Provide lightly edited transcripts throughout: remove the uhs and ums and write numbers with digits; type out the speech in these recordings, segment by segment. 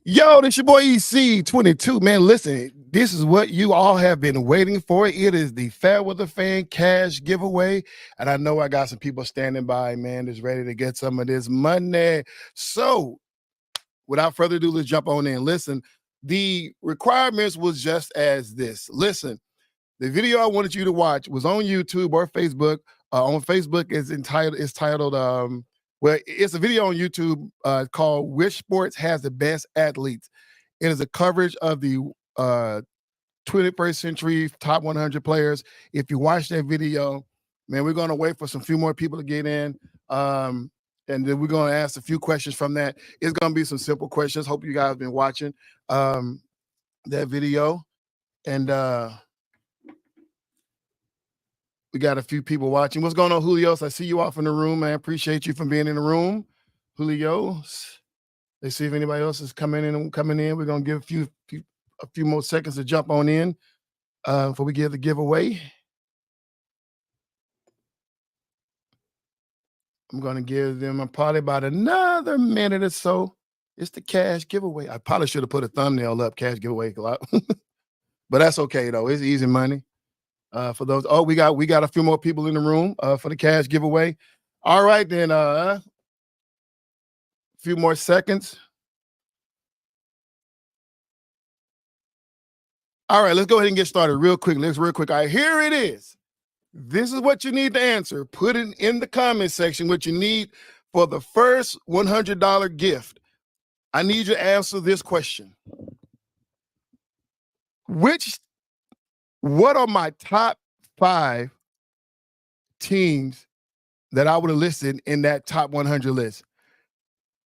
Yo, this your boy EC22, man. Listen, this is what you all have been waiting for. It is the FairWeather Fan Cash giveaway. And I know I got some people standing by, man, that's ready to get some of this money. So, without further ado, let's jump on in. Listen, the requirements was just as this. Listen, the video I wanted you to watch was on YouTube or Facebook. On Facebook, it's titled well, it's a video on YouTube called "Which Sports Has the Best Athletes." It is a coverage of the 21st century top 100 players. If you watch that video, man, we're gonna wait for some few more people to get in. And then we're gonna ask a few questions from that. It's gonna be some simple questions. Hope you guys have been watching that video. And we got a few people watching. What's going on, Julio? I see you off in the room, man. Appreciate you for being in the room, Julio. Let's see if anybody else is coming in. We're gonna give a few more seconds to jump on in before we give the giveaway. I'm gonna give them probably about another minute or so. It's the cash giveaway. I probably should have put a thumbnail up, cash giveaway, but that's okay though. It's easy money. For those, we got a few more people in the room for the cash giveaway. All right, then a few more seconds. All right, let's go ahead and get started real quick. All right, here it is. This is what you need to answer. Put it in the comment section what you need for the first $100 gift. I need you to answer this question. What are my top 5 teams that I would have listed in that top 100 list?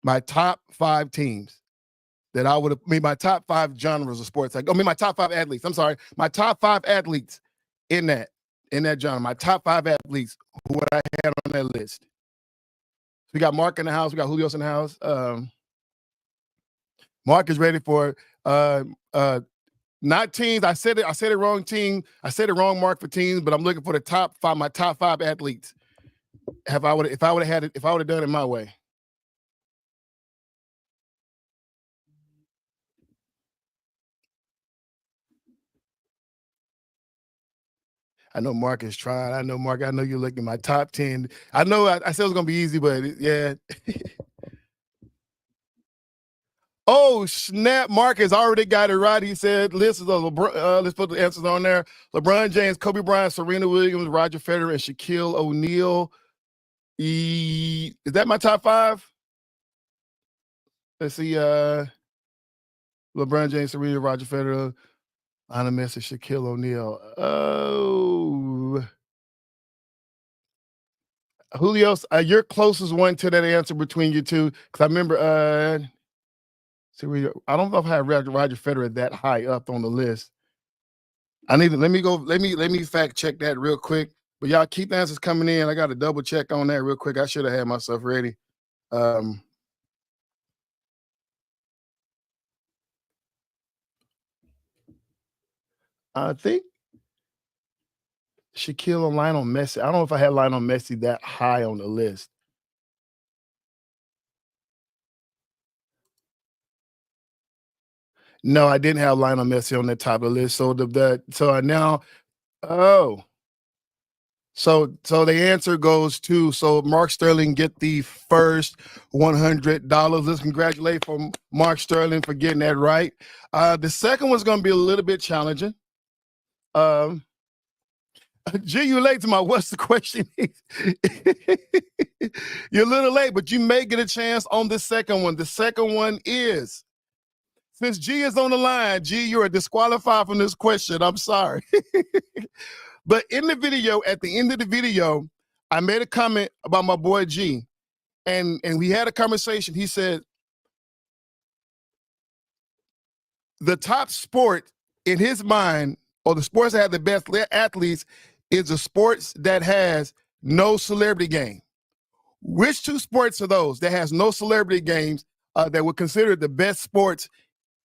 My top 5 teams that I would have made, my top 5 genres of sports. My top 5 athletes. I'm sorry, my top 5 athletes in that genre. My top 5 athletes who I had on that list. We got Mark in the house. We got Julio's in the house. Mark is ready for not teams. I said it wrong, team. I said it wrong, Mark, for teams, but I'm looking for the top 5, my top 5 athletes. If I would have done it my way. I know Mark is trying. I know Mark. I know you're looking at my top 10. I know I said it was gonna be easy, but yeah. Oh, snap. Mark has already got it right. He said, let's put the answers on there. LeBron James, Kobe Bryant, Serena Williams, Roger Federer, and Shaquille O'Neal. Is that my top 5? Let's see. LeBron James, Serena, Roger Federer, Lionel Messi, Shaquille O'Neal. Oh. Julio, you're closest one to that answer between you two. Because I remember I don't know if I have Roger Federer that high up on the list. Let me fact check that real quick. But y'all keep the answers coming in. I got to double check on that real quick. I should have had myself ready. I think Shaquille and Lionel Messi. I don't know if I had Lionel Messi that high on the list. No, I didn't have Lionel Messi on the top of the list. So So the answer goes to, so Mark Sterling get the first $100. Let's congratulate for Mark Sterling for getting that right. The second one's going to be a little bit challenging. G, you late to my what's the question? You're a little late, but you may get a chance on the second one. The second one is, since G is on the line, G, you are disqualified from this question. I'm sorry. But in the video, at the end of the video, I made a comment about my boy G, and we had a conversation. He said, the top sport in his mind, or the sports that have the best athletes, is the sports that has no celebrity game. Which 2 sports are those that has no celebrity games that would consider the best sports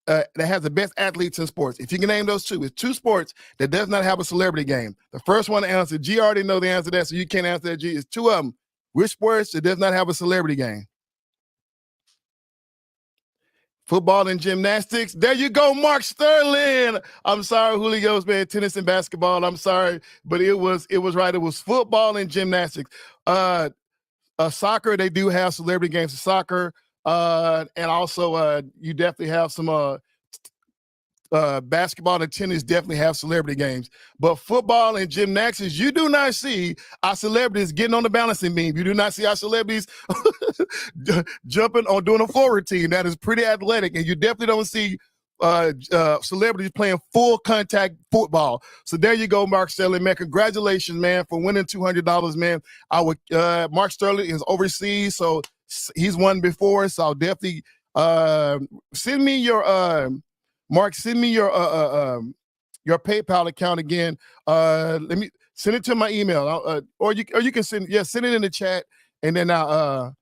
that has the best athletes in sports? If you can name those 2, it's 2 sports that does not have a celebrity game. The first one to answer, G already know the answer to that, so you can't answer that, G. It's 2 of them. Which sports that does not have a celebrity game? Football and gymnastics. There you go, Mark Sterling. I'm sorry, Julio's man. Tennis and basketball. I'm sorry, but it was right. It was football and gymnastics. Soccer. They do have celebrity games of soccer. And also you definitely have some basketball and tennis definitely have celebrity games, but football and gymnastics, you do not see our celebrities getting on the balancing beam. You do not see our celebrities jumping or doing a floor routine. That is pretty athletic, and you definitely don't see celebrities playing full contact football. So there you go, Mark Sterling, man. Congratulations, man, for winning $200, man. Mark Sterling is overseas, so he's won before. So I'll definitely send me your Mark, send me your PayPal account again. Let me send it to my email, or you can send it in the chat, and then I'll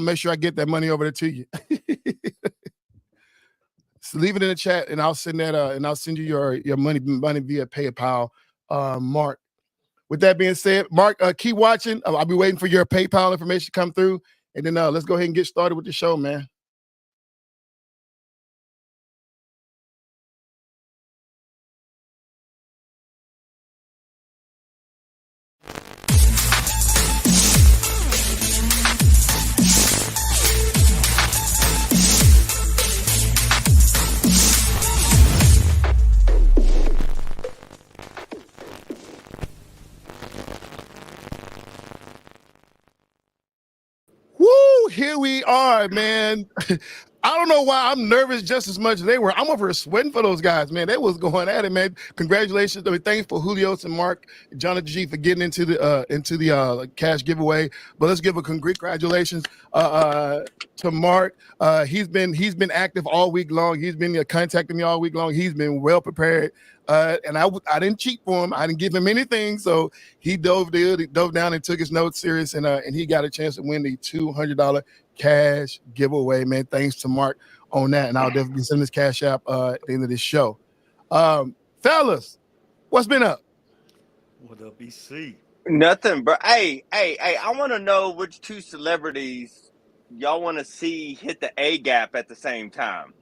make sure I get that money over there to you. So leave it in the chat, and I'll send that. And I'll send you your money via PayPal, Mark. With that being said, Mark, keep watching. I'll be waiting for your PayPal information to come through, and then let's go ahead and get started with the show, man. Woo! Here we are, man. I don't know why I'm nervous just as much as they were. I'm over here sweating for those guys, man. They was going at it, man. Congratulations. I mean, thanks for Julios and Mark, Jonathan G for getting into the cash giveaway. But let's give a congratulations to Mark. He's been active all week long. He's been contacting me all week long. He's been well prepared. And I didn't cheat for him. I didn't give him anything. So he dove down and took his notes serious, and he got a chance to win the $200 cash giveaway, man. Thanks to Mark on that. And I'll definitely send this cash app at the end of this show. Fellas, what's been up? What up, EC? Nothing, bro. Hey, I want to know which two celebrities y'all want to see hit the A gap at the same time.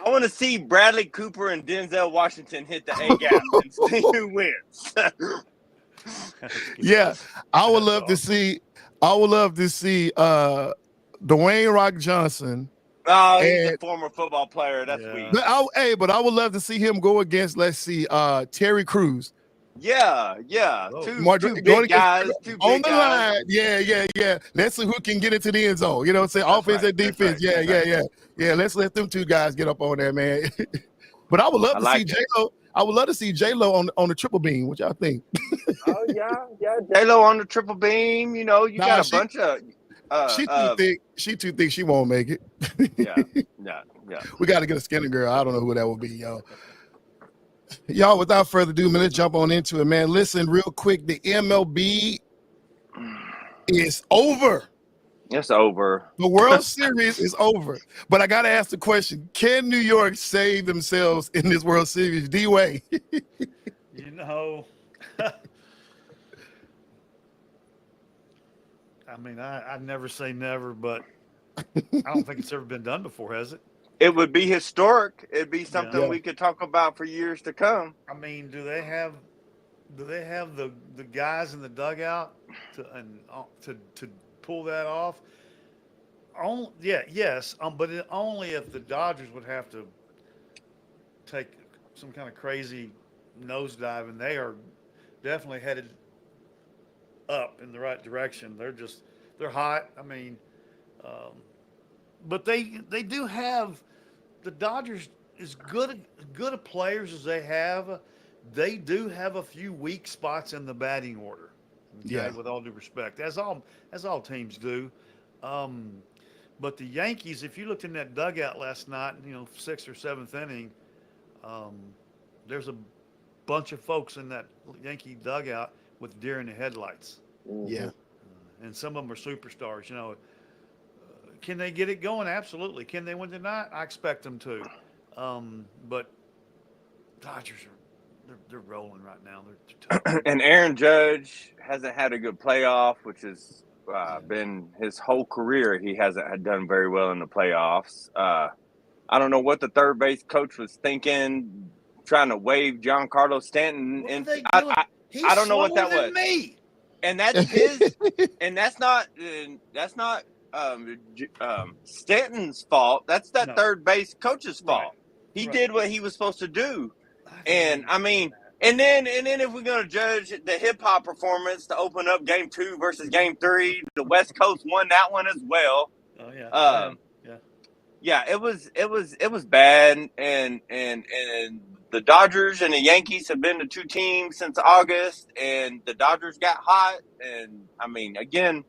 I want to see Bradley Cooper and Denzel Washington hit the A gap and see who wins. Yeah, I would love to see Dwayne Rock Johnson. Oh, he's a former football player. That's weak. But I would love to see him go against, let's see, Terry Crews. Yeah. Two big guys. On the line. Yeah. Let's see who can get into the end zone. You know what I'm saying? Offense and defense. Yeah. Let's let them two guys get up on there, man. But I would love to see J-Lo. I would love to see J-Lo on the triple beam. What y'all think? Oh, yeah. J-Lo on the triple beam. You know, got a bunch of... She too thick. She too thick. She won't make it. Yeah. We got to get a skinny girl. I don't know who that will be, y'all. Y'all, without further ado, man, let's jump on into it, man. Listen, real quick, the MLB is over. It's over. The World Series is over. But I got to ask the question, can New York save themselves in this World Series? D-Way. You know, I mean, I'd never say never, but I don't think it's ever been done before, has it? It would be historic. It'd be something we could talk about for years to come. I mean, do they have the guys in the dugout to pull that off? Yes, but only if the Dodgers would have to take some kind of crazy nosedive, and they are definitely headed up in the right direction. They're hot. I mean, but they do have, the Dodgers, as good a players as they have, they do have a few weak spots in the batting order. Okay, with all due respect, as all teams do. But the Yankees, if you looked in that dugout last night, 6th or 7th inning, there's a bunch of folks in that Yankee dugout with deer in the headlights. Yeah. And some of them are superstars. Can they get it going? Absolutely. Can they win tonight? I expect them to. But Dodgers they're rolling right now. They're tough. And Aaron Judge hasn't had a good playoff, which is been his whole career. He hasn't had done very well in the playoffs. I don't know what the third base coach was thinking, trying to wave Giancarlo Stanton. What are And they doing? I He's don't know what slower that than was. me. And that's his, and that's not Stanton's fault. That's that No. third base coach's Right. fault. He Right. did what he was supposed to do. I don't And I understand mean, that. and then if we're gonna judge the hip hop performance to open up Game 2 versus Game 3, the West Coast won that one as well. Oh yeah. Yeah. Yeah, it was bad, and the Dodgers and the Yankees have been the two teams since August, and the Dodgers got hot, and I mean, again,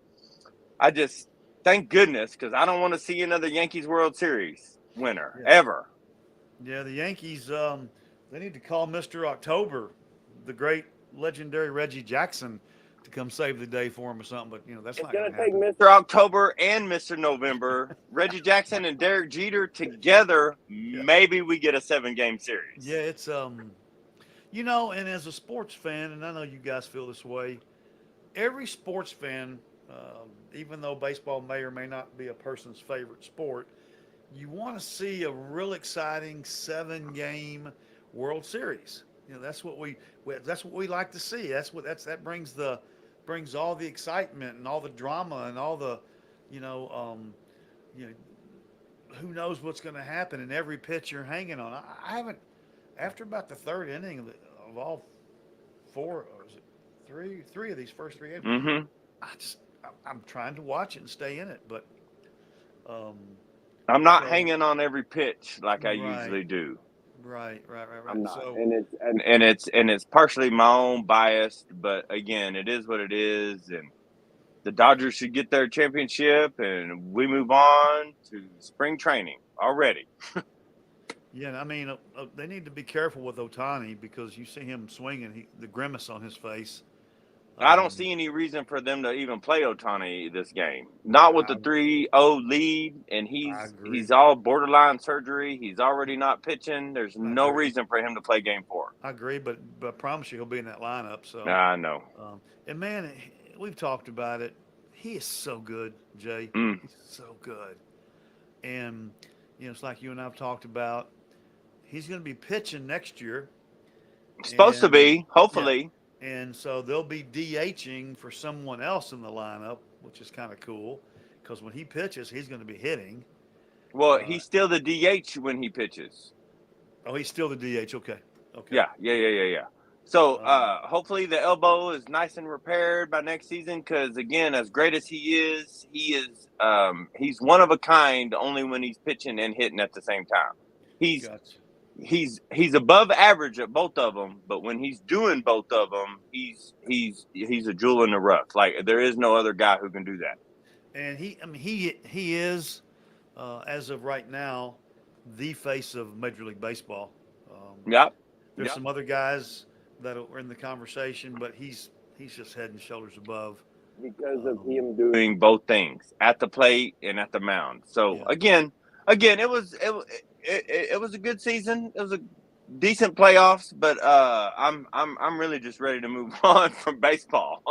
I just thank goodness because I don't want to see another Yankees World Series winner ever. Yeah, the Yankees. They need to call Mr. October, the great legendary Reggie Jackson, to come save the day for him or something. But that's It's not gonna going to take happen. Mr. October and Mr. November, Reggie Jackson and Derek Jeter together. Maybe we get a 7-game series. Yeah, it's and as a sports fan, and I know you guys feel this way. Every sports fan, even though baseball may or may not be a person's favorite sport, you want to see a real exciting 7-game World Series. That's what we like to see. That brings all the excitement and all the drama and all the, who knows what's going to happen in every pitch you're hanging on. I haven't, after about the third inning of all four, or is it three of these first 3 innings, Mm-hmm. I'm trying to watch it and stay in it, but I'm not hanging on every pitch like I usually do. Right. I'm not, So, and it's partially my own bias, but again, it is what it is, and the Dodgers should get their championship, and we move on to spring training already. yeah, I mean, they need to be careful with Otani because you see him swinging, the grimace on his face. I don't see any reason for them to even play Otani this game. Not with the 3-0 lead, and he's all borderline surgery. He's already not pitching. There's no reason for him to play Game 4. I agree, but I promise you he'll be in that lineup. So I know. And man, we've talked about it. He is so good, Jay. He's so good. And it's like you and I've talked about. He's going to be pitching next year. Supposed to be, hopefully. Yeah. And so they'll be DHing for someone else in the lineup, which is kind of cool because when he pitches, he's going to be hitting. Well, he's still the DH when he pitches. Oh, he's still the DH. Okay. Yeah. So hopefully the elbow is nice and repaired by next season because, again, as great as he is, he's one of a kind only when he's pitching and hitting at the same time. He's above average at both of them, but when he's doing both of them, he's a jewel in the rough. Like there is no other guy who can do that. And he is as of right now the face of Major League Baseball. There's some other guys that are in the conversation, but he's just head and shoulders above because of him doing both things at the plate and at the mound. So again, it was a good season. It was a decent playoffs, but I'm really just ready to move on from baseball.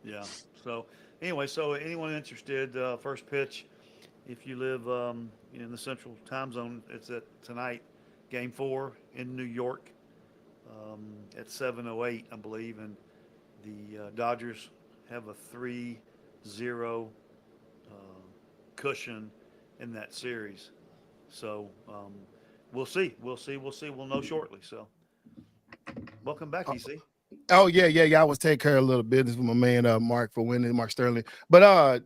Yeah. So anyway, anyone interested, first pitch, if you live in the Central Time Zone, it's at tonight, Game 4 in New York at 7:08, I believe, and the Dodgers have a 3-0 cushion in that series. So we'll see. We'll know shortly. So welcome back, EC. Oh yeah. I was taking care of a little business with my man Mark Sterling. But I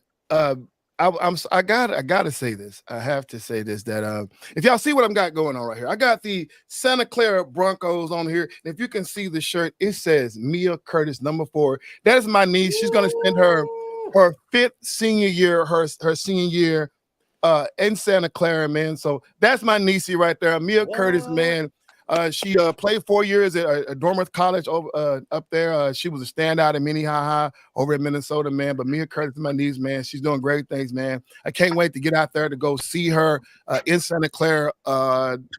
gotta say this. I have to say this that if y'all see what I've got going on right here, I got the Santa Clara Broncos on here. And if you can see the shirt, it says Mia Curtis, number 4. That is my niece. She's gonna spend her 5th senior year, her senior year in Santa Clara, man. So that's my niecey right there, Mia Curtis, man. She played 4 years at Dormont College over up there. She was a standout at Minnehaha over at Minnesota, man. But Mia Curtis, my niece, man, she's doing great things, man. I can't wait to get out there to go see her in Santa Clara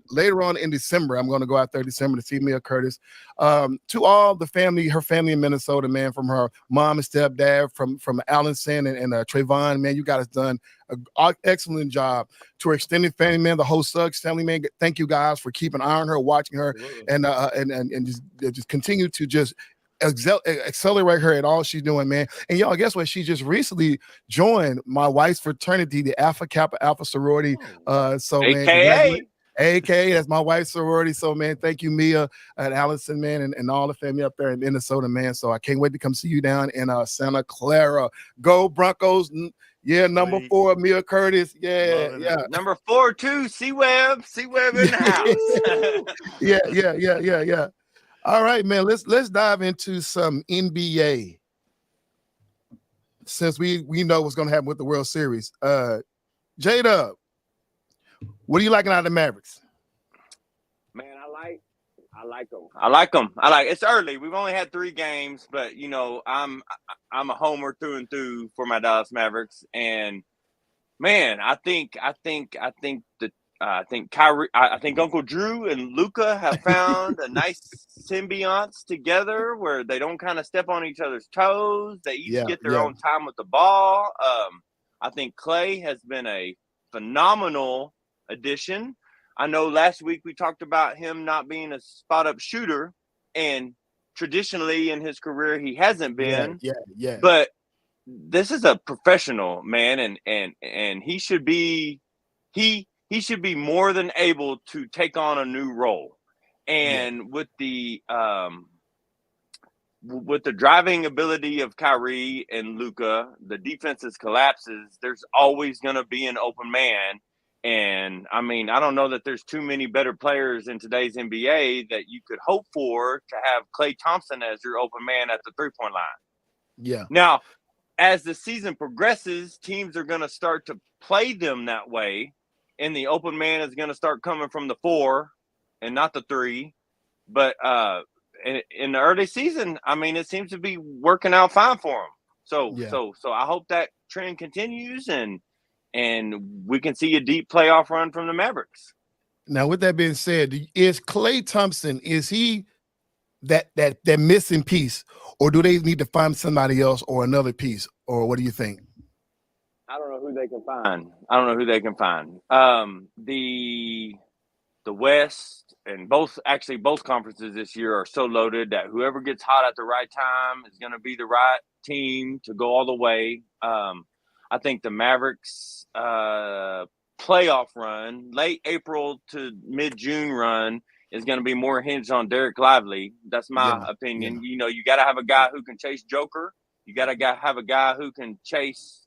later on in December. I'm going to go out there in December to see Mia Curtis. To all the family, her family in Minnesota, man, from her mom and stepdad, from Allenson and Trayvon, man, you guys done an excellent job. To her extended family, man, the whole Suggs family, man, thank you guys for keeping an eye on her, watching her, and just continue to just accelerate her at all she's doing, man. And y'all, guess what? She just recently joined my wife's fraternity, the Alpha Kappa Alpha sorority. So, man, AKA. AKA, that's my wife's sorority. So, man, thank you, Mia and Allison, man, and all the family up there in Minnesota, man. So I can't wait to come see you down in Santa Clara. Go Broncos. Yeah, number 4, Mia Curtis. Yeah, yeah. Number 4, too, C-Web in the house. Yeah. All right, man. Let's dive into some NBA. Since we know what's gonna happen with the World Series. J-Dub, what are you liking out of the Mavericks? Man, I like them. It's early. We've only had 3 games, but you know, I'm a homer through and through for my Dallas Mavericks. And man, I think Kyrie, I think Uncle Drew and Luca have found a nice symbionts together where they don't kind of step on each other's toes. They each get their own time with the ball. I think Clay has been a phenomenal addition. I know last week we talked about him not being a spot-up shooter, and traditionally in his career he hasn't been. Yeah. But this is a professional, man, and he should be more than able to take on a new role. And with the driving ability of Kyrie and Luka, the defense's collapses, there's always going to be an open man. And I mean, I don't know that there's too many better players in today's NBA that you could hope for to have Klay Thompson as your open man at the 3-point line. Yeah. Now, as the season progresses, teams are going to start to play them that way, and the open man is going to start coming from the 4 and not the 3. But in the early season, I mean, it seems to be working out fine for them. So I hope that trend continues, and we can see a deep playoff run from the Mavericks. Now, with that being said, is Klay Thompson, is he that missing piece, or do they need to find somebody else or another piece, or what do you think? I don't know who they can find. The West and both conferences this year are so loaded that whoever gets hot at the right time is going to be the right team to go all the way. I think the Mavericks playoff run, late April to mid-June run, is going to be more hinged on Derek Lively. That's my opinion. Yeah. You know, you got to have a guy who can chase Joker. You got to have a guy who can chase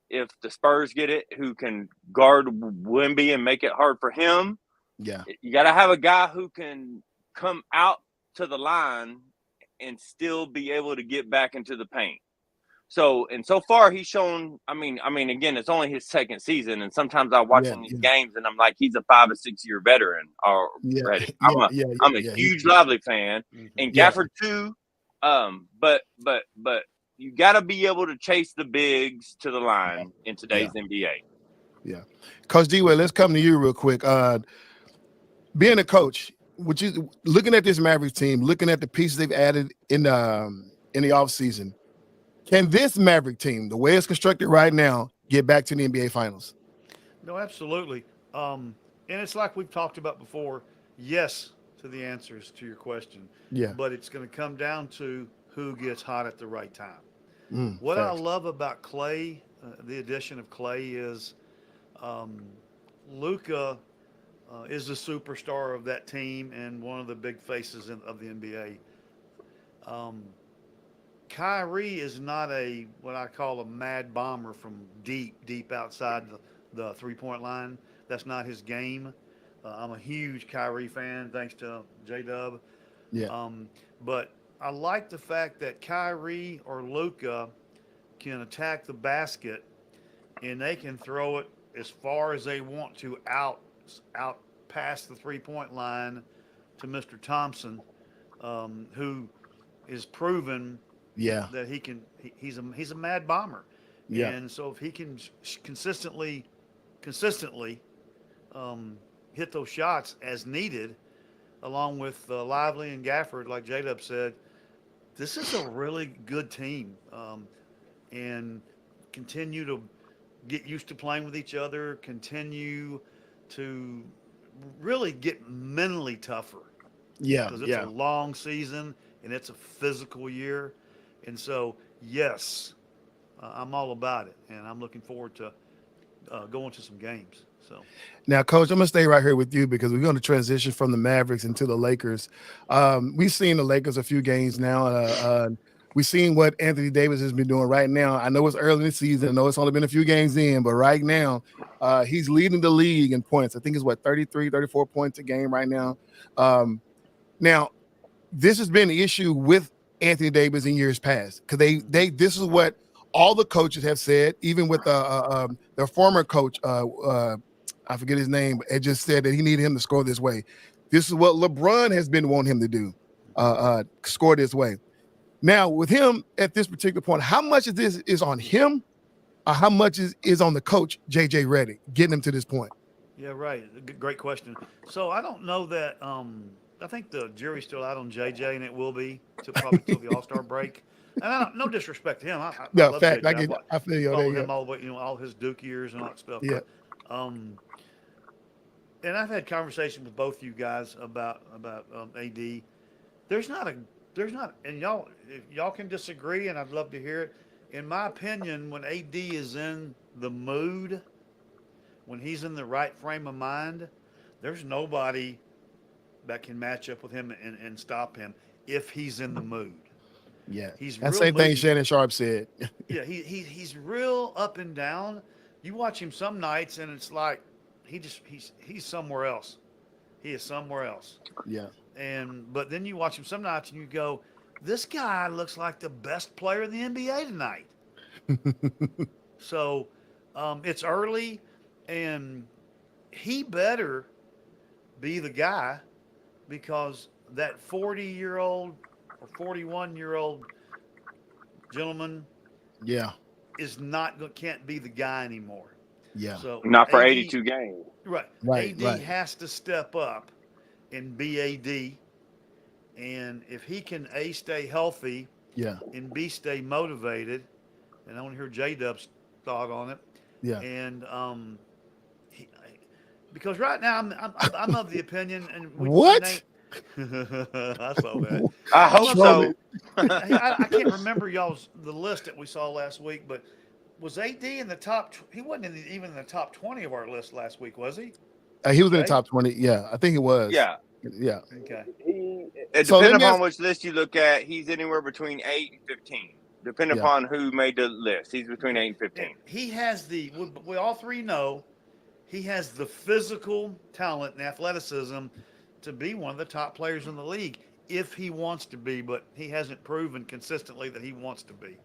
if the Spurs get it, who can guard Wemby and make it hard for him. Yeah. You got to have a guy who can come out to the line and still be able to get back into the paint. So far he's shown, I mean, again, it's only his second season, and sometimes I watch him these games and I'm like, he's a 5 or 6 year veteran already. I'm a huge Lively fan, and Gafford too. But you got to be able to chase the bigs to the line in today's NBA. Yeah. Coach D-Way, let's come to you real quick. Being a coach, would you, looking at this Mavericks team, looking at the pieces they've added in the offseason, can this Maverick team, the way it's constructed right now, get back to the NBA Finals? No, absolutely. And it's like we've talked about before, yes to the answers to your question. Yeah. But it's going to come down to who gets hot at the right time. What I love about Clay, the addition of Clay, is Luka is the superstar of that team and one of the big faces of the NBA. Kyrie is not what I call a mad bomber from deep outside the 3-point line. That's not his game. I'm a huge Kyrie fan, thanks to J-Dub. Yeah. But I like the fact that Kyrie or Luka can attack the basket, and they can throw it as far as they want to out past the 3-point line to Mr. Thompson, who is proven Yeah. that he's a mad bomber, Yeah. and so if he can consistently hit those shots as needed, along with Lively and Gafford, like J-Dub said, this is a really good team, and continue to get used to playing with each other, continue to really get mentally tougher Yeah. because it's a Yeah. long season and it's a physical year. And so, yes, I'm all about it, and I'm looking forward to going to some games. So Now, Coach, I'm gonna stay right here with you because we're going to transition from the Mavericks into the Lakers. We've seen the Lakers a few games now. We've seen what Anthony Davis has been doing right now. I know it's early in the season. I know it's only been a few games in, but right now, he's leading the league in points. I think it's 33, 34 points a game right now. Now, this has been the issue with Anthony Davis in years past because this is what all the coaches have said, even with their former coach, I forget his name, but it just said that he needed him to score this way. This is what LeBron has been wanting him to do, score this way. Now, with him at this particular point, how much of this is on him, or how much is on the coach, JJ Redick, getting him to this point? yeah, right. Great question. So I don't know that. I think the jury's still out on JJ, and it will be probably till the All-Star break. And no disrespect to him. I No, love fact. JJ. I feel you. There Followed you him go. all the way, all his Duke years and all that stuff. Yeah. But, and I've had conversation with both you guys about AD. There's not, and if y'all can disagree, and I'd love to hear it. In my opinion, when AD is in the mood, when he's in the right frame of mind, there's nobody that can match up with him and stop him if he's in the mood. Yeah. He's That real same thing moody. Shannon Sharp said. Yeah, he's real up and down. You watch him some nights, and it's like he's somewhere else. He is somewhere else. Yeah. But then you watch him some nights, and you go, this guy looks like the best player in the NBA tonight. So it's early, and he better be the guy, because that 40-year-old or 41-year-old gentleman Yeah. can't be the guy anymore. Yeah. So Not for AD 82 games. Right. Right, AD right. has to step up and be AD. And if he can A, stay healthy, Yeah. and B, stay motivated, and I want to hear J-Dub's thought on it. Yeah. And because right now I'm of the opinion, and What? I saw that. I hope so. I can't remember the list that we saw last week, but was AD in the top? He wasn't even in the top 20 of our list last week, was he? He was in the Okay. top 20. Yeah, I think he was. Yeah. Yeah. Okay. So let Depending me upon ask- which list you look at, he's anywhere between 8 and 15. Depending Yeah. upon who made the list, he's between 8 and 15. He has we all three know he has the physical talent and athleticism to be one of the top players in the league if he wants to be, but he hasn't proven consistently that he wants to be.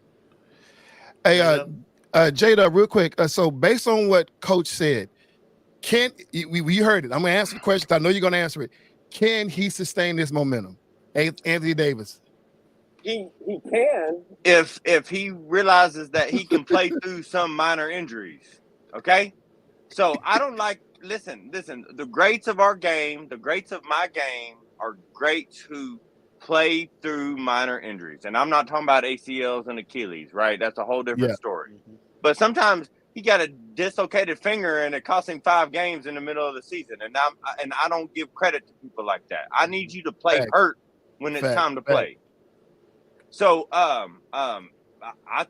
Hey, Jada, real quick. So based on what Coach said, we heard it. I'm going to answer the question. I know you're going to answer it. Can he sustain this momentum? Anthony Davis. He can if he realizes that he can play through some minor injuries. Okay, so I don't like. Listen. The greats of our game, the greats of my game, are greats who play through minor injuries, and I'm not talking about ACLs and Achilles. Right, that's a whole different story. Mm-hmm. But sometimes he got a dislocated finger, and it cost him 5 games in the middle of the season, and I don't give credit to people like that. I need you to play Fact. hurt when it's Fact. time to Fact. play. So, I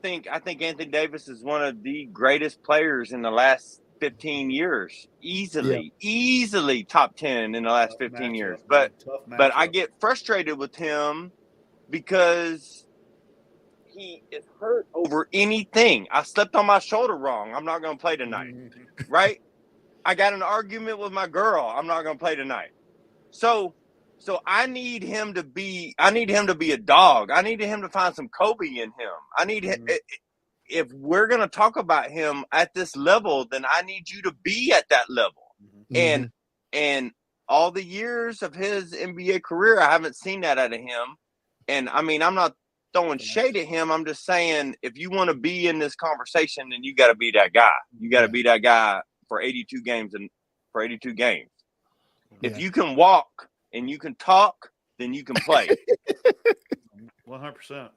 think Anthony Davis is one of the greatest players in the last 15 years. Easily top 10 in the last 15 years. But I get frustrated with him because he is hurt over anything. I slept on my shoulder wrong. I'm not going to play tonight. Right? I got an argument with my girl. I'm not going to play tonight. So I need him to be a dog. I need him to find some Kobe in him. I need him. If we're going to talk about him at this level, then I need you to be at that level. Mm-hmm. And all the years of his NBA career, I haven't seen that out of him. And I mean, I'm not throwing shade at him. I'm just saying, if you want to be in this conversation, then you got to be that guy. You got to be that guy for 82 games and for 82 games. If you can walk and you can talk, then you can play. 100%.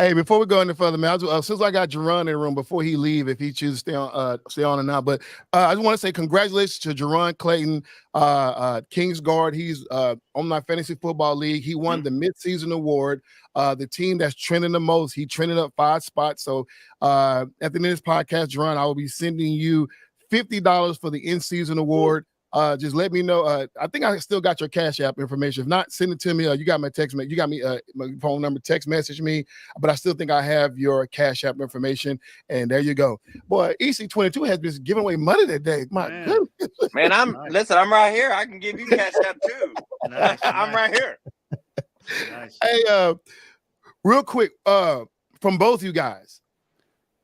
Hey, before we go any further, man, since I got Jerron in the room, before he leave, if he chooses to stay on and out, but I just want to say congratulations to Jerron Clayton, Kingsguard. He's on my fantasy football league. He won the midseason award. The team that's trending the most, he trended up 5 spots. So at the end of this podcast, Jerron, I will be sending you $50 for the in-season award. Just let me know. I think I still got your Cash App information. If not, send it to me. You got my text. You got me my phone number. Text message me. But I still think I have your Cash App information. And there you go. Boy, EC22 has been giving away money that day. My goodness. Man, listen. I'm right here. I can give you Cash App too. I'm right here. Nice. Hey, real quick, from both you guys,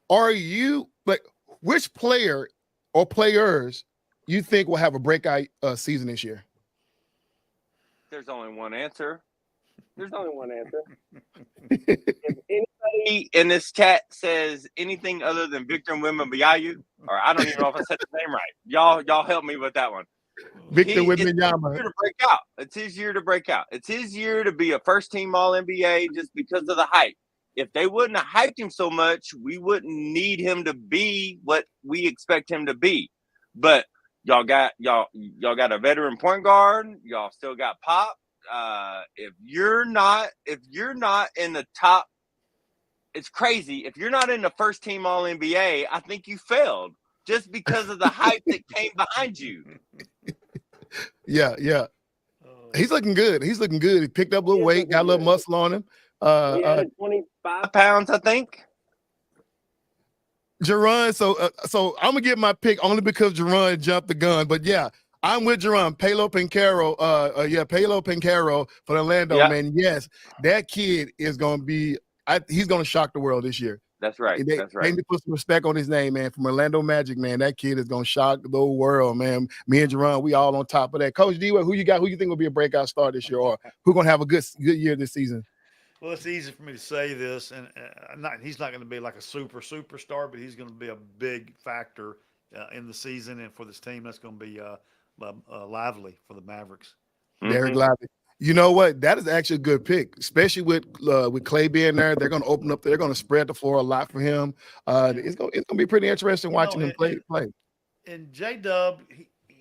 are you like which player or players you think will have a breakout season this year? There's only one answer. If anybody in this chat says anything other than Victor Wembanyama, or I don't even know if I said his name right. Y'all help me with that one. Victor Wembanyama. It's his year to break out. It's his year to be a first-team All-NBA just because of the hype. If they wouldn't have hyped him so much, we wouldn't need him to be what we expect him to be. But y'all got a veteran point guard. Y'all still got Pop. If you're not in the top, it's crazy. If you're not in the first team All NBA, I think you failed just because of the hype that came behind you. Yeah. He's looking good. He picked up a little weight, got a little muscle on him. He added 25 pounds, I think. Jerron, so I'm gonna get my pick only because Jerron jumped the gun. But yeah, I'm with Jerron. Paolo Pencaro, Paolo Pencaro for Orlando, man. Yes, that kid is gonna be. He's gonna shock the world this year. That's right. They need to put some respect on his name, man. From Orlando Magic, man. That kid is gonna shock the whole world, man. Me and Jerron, we all on top of that. Coach D, who you got? Who you think will be a breakout star this year, or who gonna have a good year this season? Well, it's easy for me to say this, and he's not going to be like a superstar, but he's going to be a big factor in the season and for this team. That's going to be Lively for the Mavericks. Derek Lively. You know what? That is actually a good pick, especially with Clay being there. They're going to open up. They're going to spread the floor a lot for him. It's going to be pretty interesting watching him play. And J-Dub,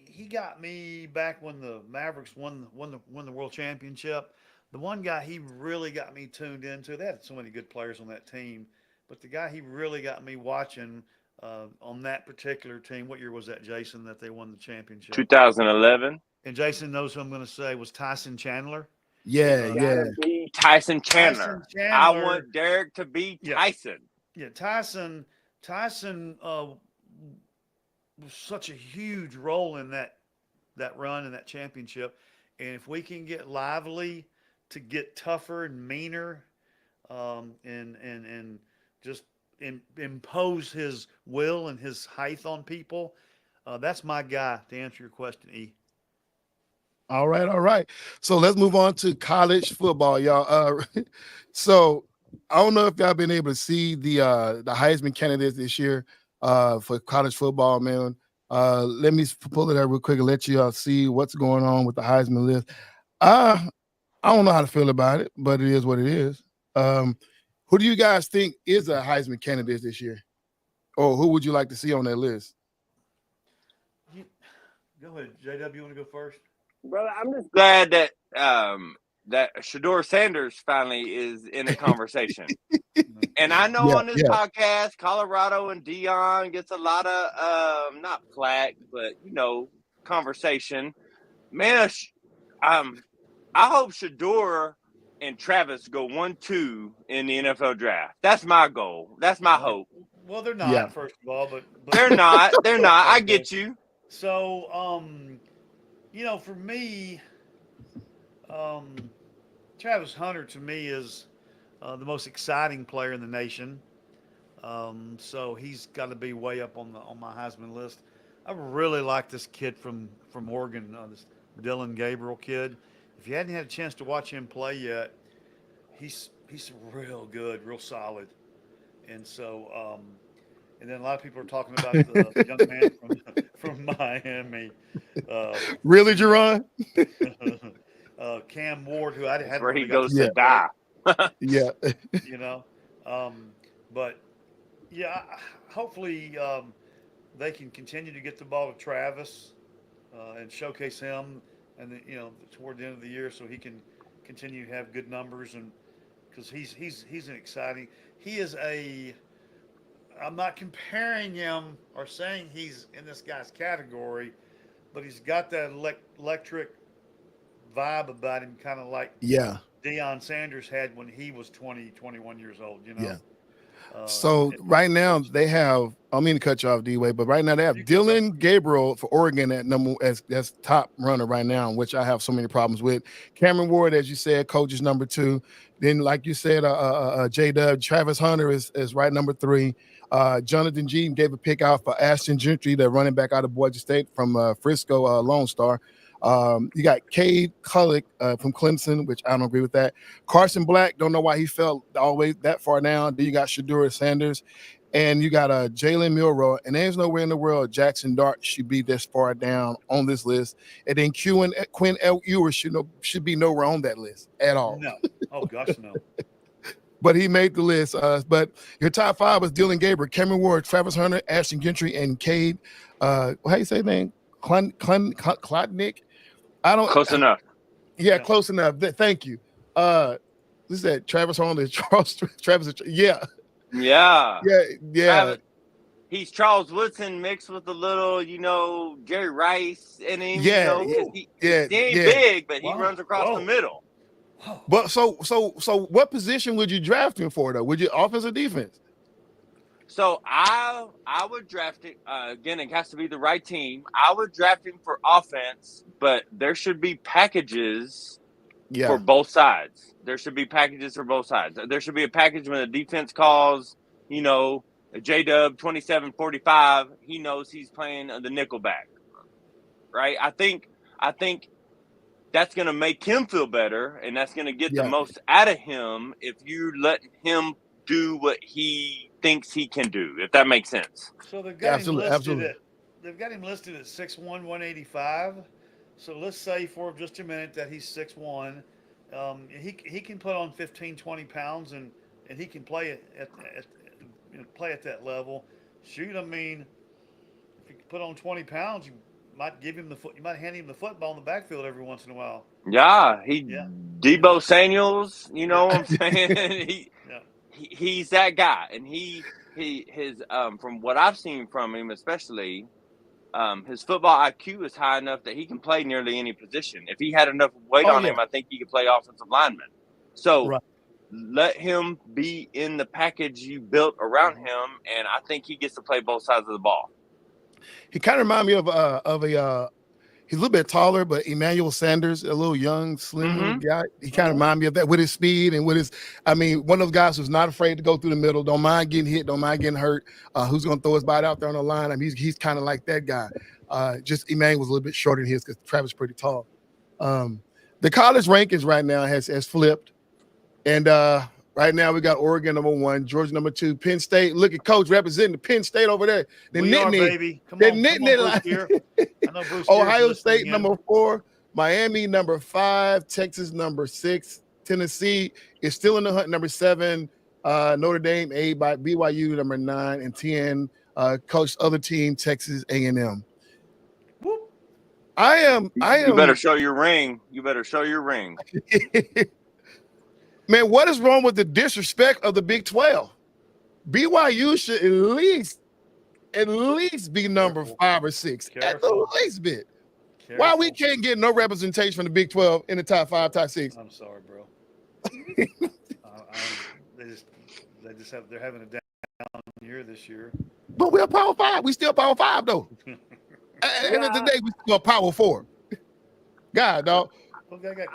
he got me back when the Mavericks won the World Championship. The one guy he really got me tuned into, they had so many good players on that team, but the guy he really got me watching on that particular team, what year was that, Jason, that they won the championship? 2011. And Jason knows who I'm going to say was Tyson Chandler. Yeah. Tyson Chandler. I want Derek to be Tyson. Yeah, Tyson was such a huge role in that run and that championship. And if we can get Lively to get tougher and meaner, and just impose his will and his height on people, that's my guy to answer your question, E. All right. So let's move on to college football, y'all. So I don't know if y'all been able to see the Heisman candidates this year for college football, man. Let me pull it up real quick and let you all see what's going on with the Heisman list. I don't know how to feel about it, but it is what it is. Who do you guys think is a Heisman candidate this year? Or who would you like to see on that list? Go ahead, JW, you want to go first? Brother, I'm just glad that that Shedeur Sanders finally is in a conversation. And I know on this podcast, Colorado and Dion gets a lot of not flack, but conversation. Man, I hope Shedeur and Travis go 1-2 in the NFL draft. That's my goal. That's my hope. Well, they're not, first of all, but they're not. They're not. I get you. So, for me, Travis Hunter to me is the most exciting player in the nation. So he's got to be way up on my Heisman list. I really like this kid from Oregon, this Dylan Gabriel kid. If you hadn't had a chance to watch him play yet, he's real good, real solid. And so, and then a lot of people are talking about the young man from Miami, uh, Really, Jerron? Cam Ward, who I That's hadn't where he really got to goes see to Yeah, play. die. yeah, You know, but yeah, hopefully they can continue to get the ball to Travis and showcase him, and toward the end of the year, so he can continue to have good numbers, and because he's an exciting. He is a. I'm not comparing him or saying he's in this guy's category, but he's got that electric vibe about him, kind of like yeah, Deion Sanders had when he was 20, 21 years old. yeah. Uh, So it, right now it's they have. I don't mean to cut you off, D-Way, but right now they have you can go. Dylan Gabriel for Oregon at number as top runner right now, which I have so many problems with. Cameron Ward, as you said, coach is number 2. Then, like you said, J Dub Travis Hunter is right number 3. Jonathan G gave a pick out for Ashton Gentry, the running back out of Boise State from Frisco, Lone Star. You got Cade Kullick from Clemson, which I don't agree with that. Carson Black, don't know why he fell always that far down. Then you got Shadura Sanders, and you got Jalen Milrow, and there's nowhere in the world Jackson Dart should be this far down on this list. And then Quinn Ewers should be nowhere on that list at all. No. Oh gosh, no. But he made the list. But your top 5 was Dylan Gabriel, Cameron Ward, Travis Hunter, Ashton Gentry, and Cade. How you say his name? Klotnick. I don't. Close enough. Yeah, Yeah. close enough. Thank you. This is that Travis Hunter, Charles Travis. Yeah, Yeah. yeah. Travis, he's Charles Woodson mixed with a little, Jerry Rice in him, Yeah, because he yeah, ain't yeah. big, but he Wow. runs across Whoa. the middle. Whoa. But so what position would you draft him for though? Would you offense or defense? So I would draft it again. It has to be the right team. I would draft him for offense, but there should be packages Yeah, for both sides. There should be packages for both sides. There should be a package when the defense calls, a J-Dub 27-45. He knows he's playing the nickel back, right? I think that's going to make him feel better, and that's going to get the Yeah. most out of him if you let him do what he thinks he can do, if that makes sense. So they've got Absolutely, him listed absolutely. at they've got him listed at 6'1", 185. So let's say for just a minute that he's 6'1". He can put on 15, 20 pounds, and he can play play at that level. Shoot, I mean, if you put on 20 pounds, you might give him you might hand him the football in the backfield every once in a while. Yeah, Yeah. Debo Samuels, you know what I'm saying? Yeah. He's that guy, and his from what I've seen from him, especially, his football IQ is high enough that he can play nearly any position. If he had enough weight Oh, on yeah. him, I think he could play offensive lineman. So Right. let him be in the package you built around him, and I think he gets to play both sides of the ball. He kind of reminds me of a. He's a little bit taller, but Emmanuel Sanders, a little young, slim little guy. He kind of reminds me of that with his speed and with his. I mean, one of those guys who's not afraid to go through the middle, don't mind getting hit, don't mind getting hurt. Who's going to throw his body out there on the line? I mean, he's kind of like that guy. Just Emmanuel was a little bit shorter than his because Travis is pretty tall. The college rankings right now has flipped, and right now we got Oregon number 1, Georgia number 2, Penn State. Look at Coach representing the Penn State over there. We are, baby. Come on, Bruce Gear. I know Bruce Ohio Gear's State listening in. number 4, Miami number 5, Texas number 6, Tennessee is still in the hunt number 7, Notre Dame 8, by BYU number 9 and 10. Coach other team Texas A&M. Whoop. I am. You better show your ring. You better show your ring. Man, what is wrong with the disrespect of the Big 12? BYU should at least be number 5 or 6. At the least bit. Why we can't get no representation from the Big 12 in the top 5, top 6? I'm sorry, bro. They're having a down year this year. But we're Power 5. We still Power 5 though. At the end of the day, we still Power 4. God, dog.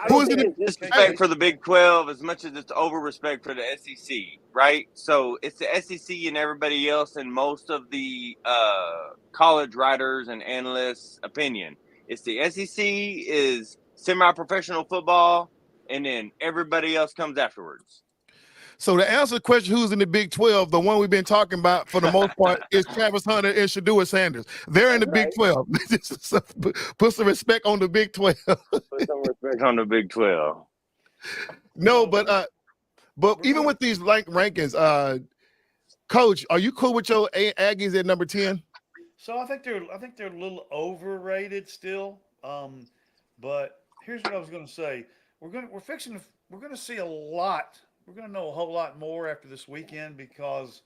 Who is it? Disrespect for the Big 12 as much as it's over respect for the SEC, right? So it's the SEC and everybody else, and most of the college writers and analysts' opinion. It's the SEC is semi-professional football, and then everybody else comes afterwards. So to answer the question, who's in the Big 12, the one we've been talking about for the most part is Travis Hunter and Shedeur Sanders. They're in the Big 12. Put some respect on the Big 12. Put some respect on the Big 12. No, but even with these rankings, Coach, are you cool with your Aggies at number 10? So I think they're a little overrated still. But here's what I was going to say: we're going to see a lot. We're going to know a whole lot more after this weekend because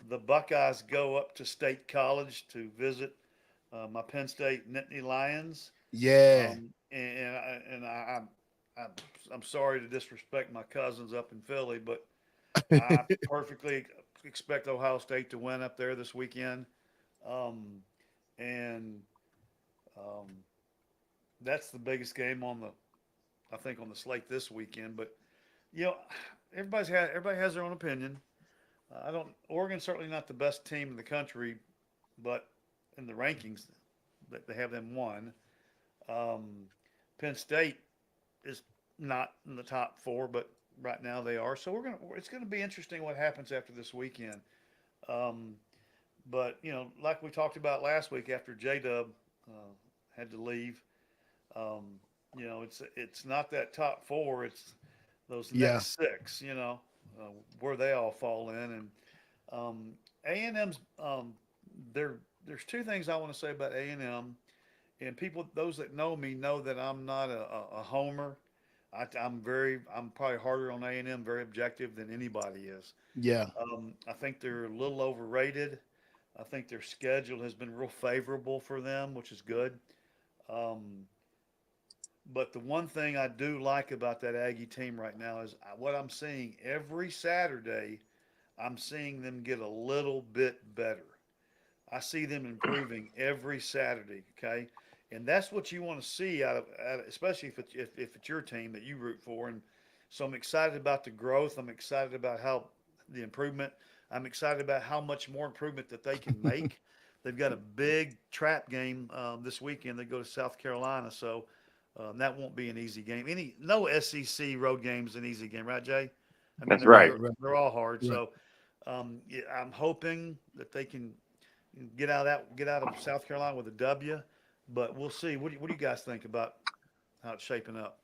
the Buckeyes go up to State College to visit my Penn State Nittany Lions. Yeah. I'm sorry to disrespect my cousins up in Philly, but I perfectly expect Ohio State to win up there this weekend. That's the biggest game on the slate this weekend. But everybody has their own opinion. Oregon's certainly not the best team in the country, but in the rankings, they have them one. Penn State is not in the top 4, but right now they are. So it's gonna be interesting what happens after this weekend. But like we talked about last week after J-Dub had to leave, it's not that top 4. It's those next 6. Where they all fall in, and A&M's. There's 2 things I want to say about A&M, and those that know me know that I'm not a homer. I'm probably harder on A&M, very objective than anybody is. Yeah. I think they're a little overrated. I think their schedule has been real favorable for them, which is good. But the one thing I do like about that Aggie team right now is what I'm seeing every Saturday. I'm seeing them get a little bit better. I see them improving every Saturday. Okay, and that's what you want to see out of especially if it's your team that you root for. And so I'm excited about the growth. I'm excited about the improvement. I'm excited about how much more improvement that they can make. They've got a big trap game this weekend. They go to South Carolina, so that won't be an easy game. No SEC road game is an easy game, right, Jay? I mean, That's right. They're all hard. Right. So I'm hoping that they can get out of South Carolina with a W. But we'll see. What do you guys think about how it's shaping up?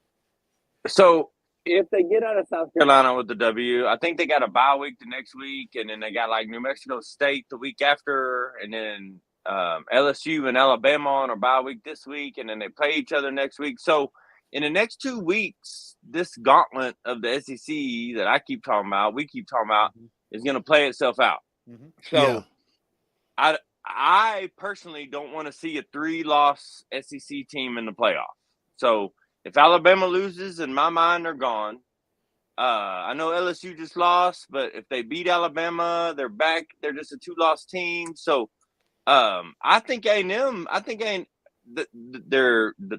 So if they get out of South Carolina with the W, I think they got a bye week the next week, and then they got like New Mexico State the week after, and then LSU and Alabama on a bye week this week, and then they play each other next week. So in the next 2 weeks, this gauntlet of the SEC that we keep talking about, is going to play itself out. Mm-hmm. So I personally don't want to see a 3-loss SEC team in the playoff. So if Alabama loses, in my mind, they're gone. I know LSU just lost, but if they beat Alabama, they're back. They're just a 2-loss team. So I think A&M. They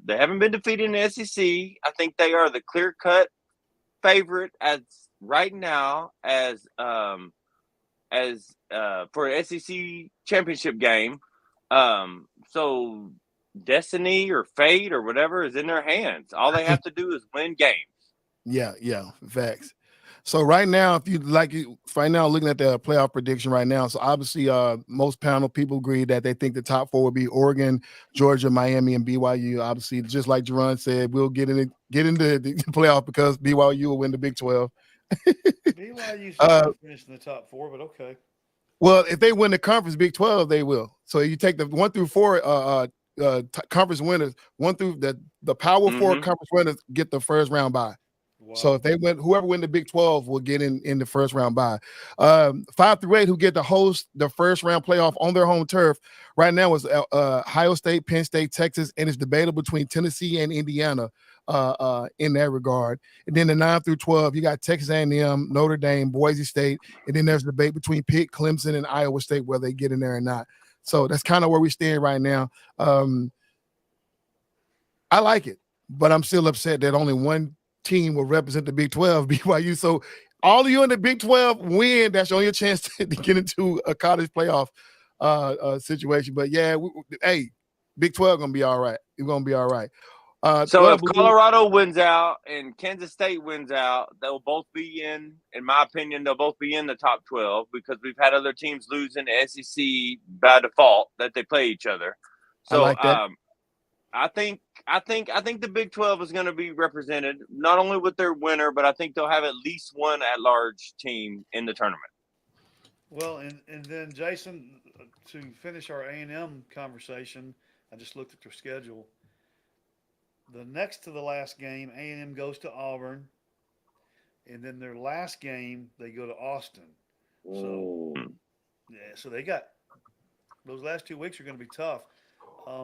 haven't been defeated in the SEC. I think they are the clear-cut favorite as right now as for an SEC championship game. So destiny or fate or whatever is in their hands. All they have to do is win games. Yeah, facts. So right now, right now looking at the playoff prediction right now, so obviously most panel people agree that they think the top 4 would be Oregon, Georgia, Miami, and BYU. Obviously, just like Jerron said, we'll get into the playoff because BYU will win the Big 12. BYU should finish in the top 4, but okay. Well, if they win the conference Big 12, they will. So you take the 1 through 4 conference winners, 1 through the Power 4 conference winners get the first round bye. Wow. So if they win, whoever win the Big 12 will get in the first round bye. 5 through 8 who get to host the first round playoff on their home turf right now is Ohio State, Penn State, Texas, and it's debatable between Tennessee and Indiana in that regard. And then the 9 through 12, you got Texas A&M, Notre Dame, Boise State, and then there's a debate between Pitt, Clemson, and Iowa State where they get in there or not. So that's kind of where we stand right now. I like it, but I'm still upset that only one team will represent the Big 12, BYU. So all of you in the Big 12 win. That's your only chance to get into a college playoff situation. But yeah, hey, Big 12 gonna be all right. It's gonna be all right. So if Colorado wins out and Kansas State wins out, they'll both be in my opinion, they'll both be in the top 12 because we've had other teams lose in the SEC by default that they play each other. So I like that. I think the Big 12 is going to be represented not only with their winner, but I think they'll have at least one at-large team in the tournament. Well, and then Jason, to finish our A&M conversation, I just looked at their schedule. The next to the last game, A&M goes to Auburn, and then their last game they go to Austin. So, yeah, so they got those last 2 weeks are going to be tough.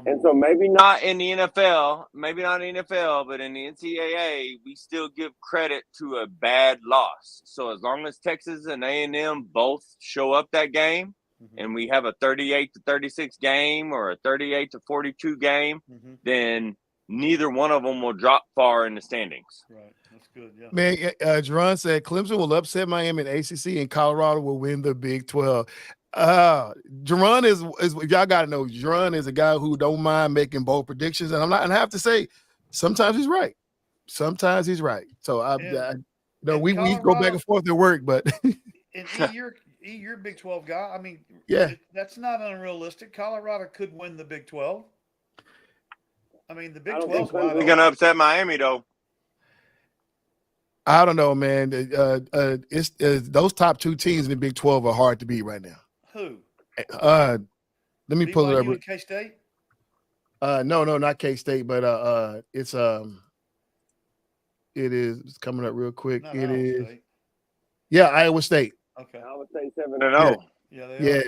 And so maybe not in the NFL, but in the NCAA, we still give credit to a bad loss. So as long as Texas and A&M both show up that game, and we have a 38-36 game or a 38-42 game, then neither one of them will drop far in the standings. Right. That's good. Yeah. Man, Jerron said Clemson will upset Miami in ACC and Colorado will win the Big 12. Jerron is y'all got to know, Jerron is a guy who don't mind making bold predictions. And I have to say, sometimes he's right. Sometimes he's right. So we go back and forth at work, but and you're a Big 12 guy. I mean, yeah, that's not unrealistic. Colorado could win the Big 12. I mean, the Big 12 is going to upset Miami, though. I don't know, man. It's those top two teams in the Big 12 are hard to beat right now. Who? Let me pull it up. K-State? No, not K-State, but it's coming up real quick. Not it Iowa is State. Yeah, Iowa State. Okay. Iowa State 7-0. Yeah, they are. Yeah.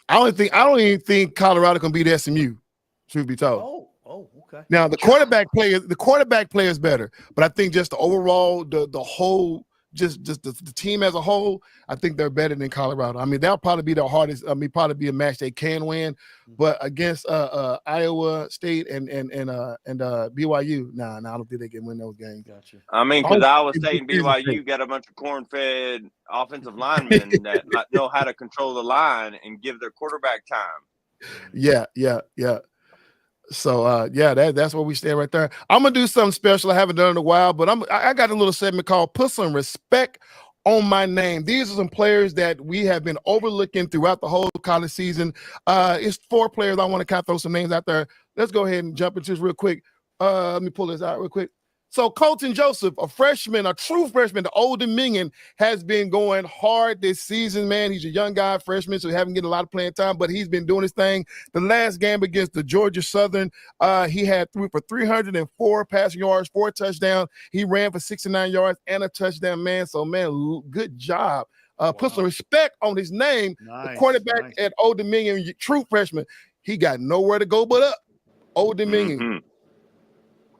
I don't even think Colorado can beat SMU, truth be told. Oh, okay. Now the quarterback play is better, but I think just the overall, the whole, just the team as a whole, I think they're better than Colorado. I mean, that'll probably be the hardest. I mean, probably be a match they can win, but against Iowa State and BYU, nah, I don't think they can win those games. Gotcha. I mean, because Iowa State and BYU got a bunch of corn-fed offensive linemen that know how to control the line and give their quarterback time. Yeah. So that's where we stand right there. I'm gonna do something special I haven't done in a while, but I got a little segment called "Put Some Respect on My Name." These are some players that we have been overlooking throughout the whole college season. It's 4 players. I want to kind of throw some names out there. Let's go ahead and jump into this real quick. Let me pull this out real quick. So Colton Joseph, a true freshman to Old Dominion, has been going hard this season, man. He's a young guy, freshman, so he haven't getting a lot of playing time, but he's been doing his thing. The last game against the Georgia Southern, he had for 304 passing yards, 4 touchdowns. He ran for 69 yards and a touchdown, man. So, man, good job. Put some respect on his name. Nice, the quarterback at Old Dominion, true freshman. He got nowhere to go but up. Old Dominion. Mm-hmm.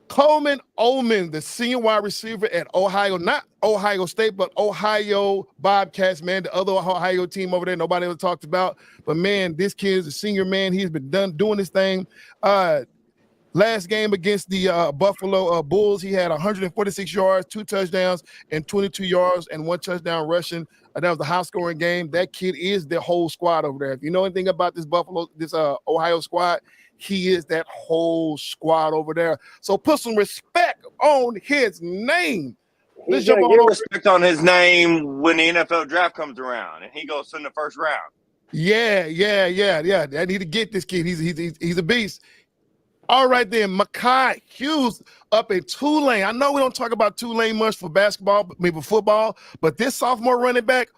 Coleman Ullman, the senior wide receiver at Ohio, not Ohio State, but Ohio Bobcats, man, the other Ohio team over there nobody ever talked about. But, man, this kid is a senior, man. He's been doing this thing. Last game against the Buffalo Bulls, he had 146 yards, 2 touchdowns, and 22 yards and 1 touchdown rushing. That was a high-scoring game. That kid is the whole squad over there. If you know anything about this Ohio squad, he is that whole squad over there. So put some respect on his name. Let's jump on respect on his name when the NFL draft comes around and he goes in the first round. Yeah. I need to get this kid. He's a beast. All right then, Mekhi Hughes up in Tulane. I know we don't talk about Tulane much for basketball, maybe football, but this sophomore running back,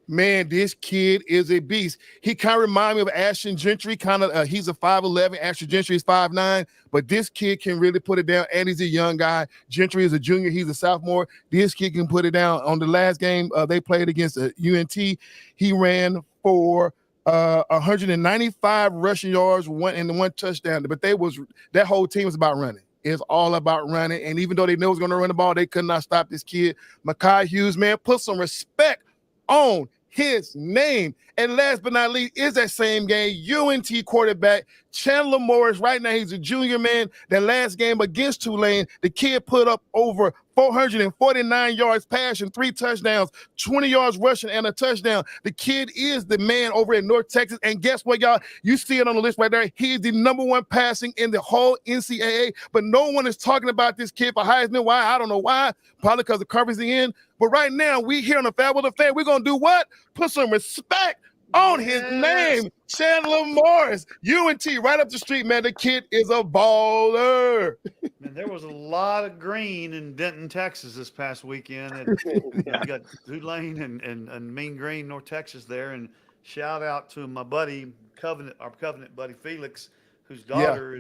man, this kid is a beast. He kind of reminds me of Ashton Gentry. He's a 5'11". Ashton Gentry is 5'9", but this kid can really put it down, and he's a young guy. Gentry is a junior. He's a sophomore. This kid can put it down. On the last game they played against UNT, he ran for 195 rushing yards, 1 touchdown. But that whole team was about running. It's all about running, and even though they knew it was going to run the ball, they could not stop this kid. Mekhi Hughes, man, put some respect on his name. And last but not least is that same game, UNT quarterback Chandler Morris. Right now, he's a junior, man. That last game against Tulane, the kid put up over 449 yards passing, 3 touchdowns, 20 yards rushing, and a touchdown. The kid is the man over in North Texas. And guess what, y'all? You see it on the list right there. He is the #1 passing in the whole NCAA. But no one is talking about this kid for Heisman. Why? I don't know why. Probably because the coverage is in. But right now, we here on the FairWeather Fan, we're going to do what? Put some respect on his name, Chandler Morris, UNT, right up the street, man. The kid is a baller. Man, there was a lot of green in Denton, Texas this past weekend. You got Tulane and Mean Green, North Texas there. And shout out to my buddy, our Covenant buddy Felix, whose daughter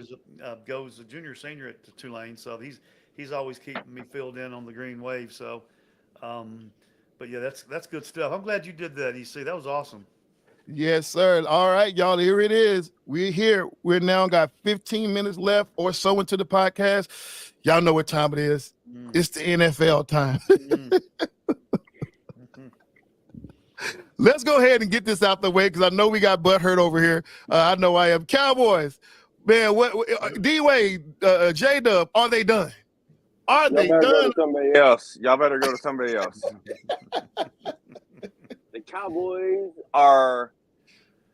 goes a junior senior at Tulane. So he's always keeping me filled in on the green wave. So, but yeah, that's good stuff. I'm glad you did that, EC. That was awesome. Yes, sir. All right, y'all, here it is. We're here. We're now got 15 minutes left or so into the podcast. Y'all know what time it is. It's the NFL time. Let's go ahead and get this out the way because I know we got butt hurt over here. I know I am. Cowboys, man, D-Wade, J-Dub, are they done? Are they done? Go to somebody else. Y'all better go to somebody else. The Cowboys are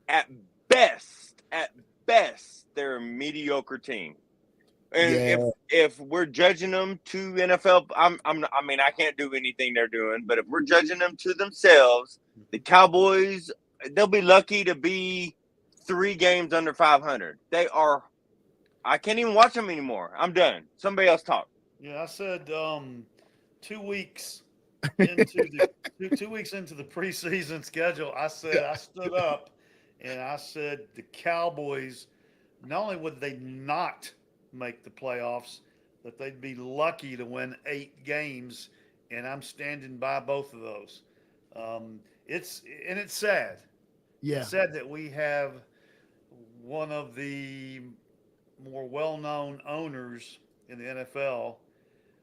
at best, they're a mediocre team. And if we're judging them to NFL, I mean, I can't do anything they're doing, but if we're judging them to themselves, the Cowboys, they'll be lucky to be 3 games under 500. They are. I can't even watch them anymore. I'm done. Somebody else talk. Yeah, I said 2 weeks. Two weeks into the preseason schedule, I stood up and I said the Cowboys, not only would they not make the playoffs, but they'd be lucky to win 8 games, and I'm standing by both of those. It's sad. Yeah, it's sad that we have one of the more well-known owners in the NFL.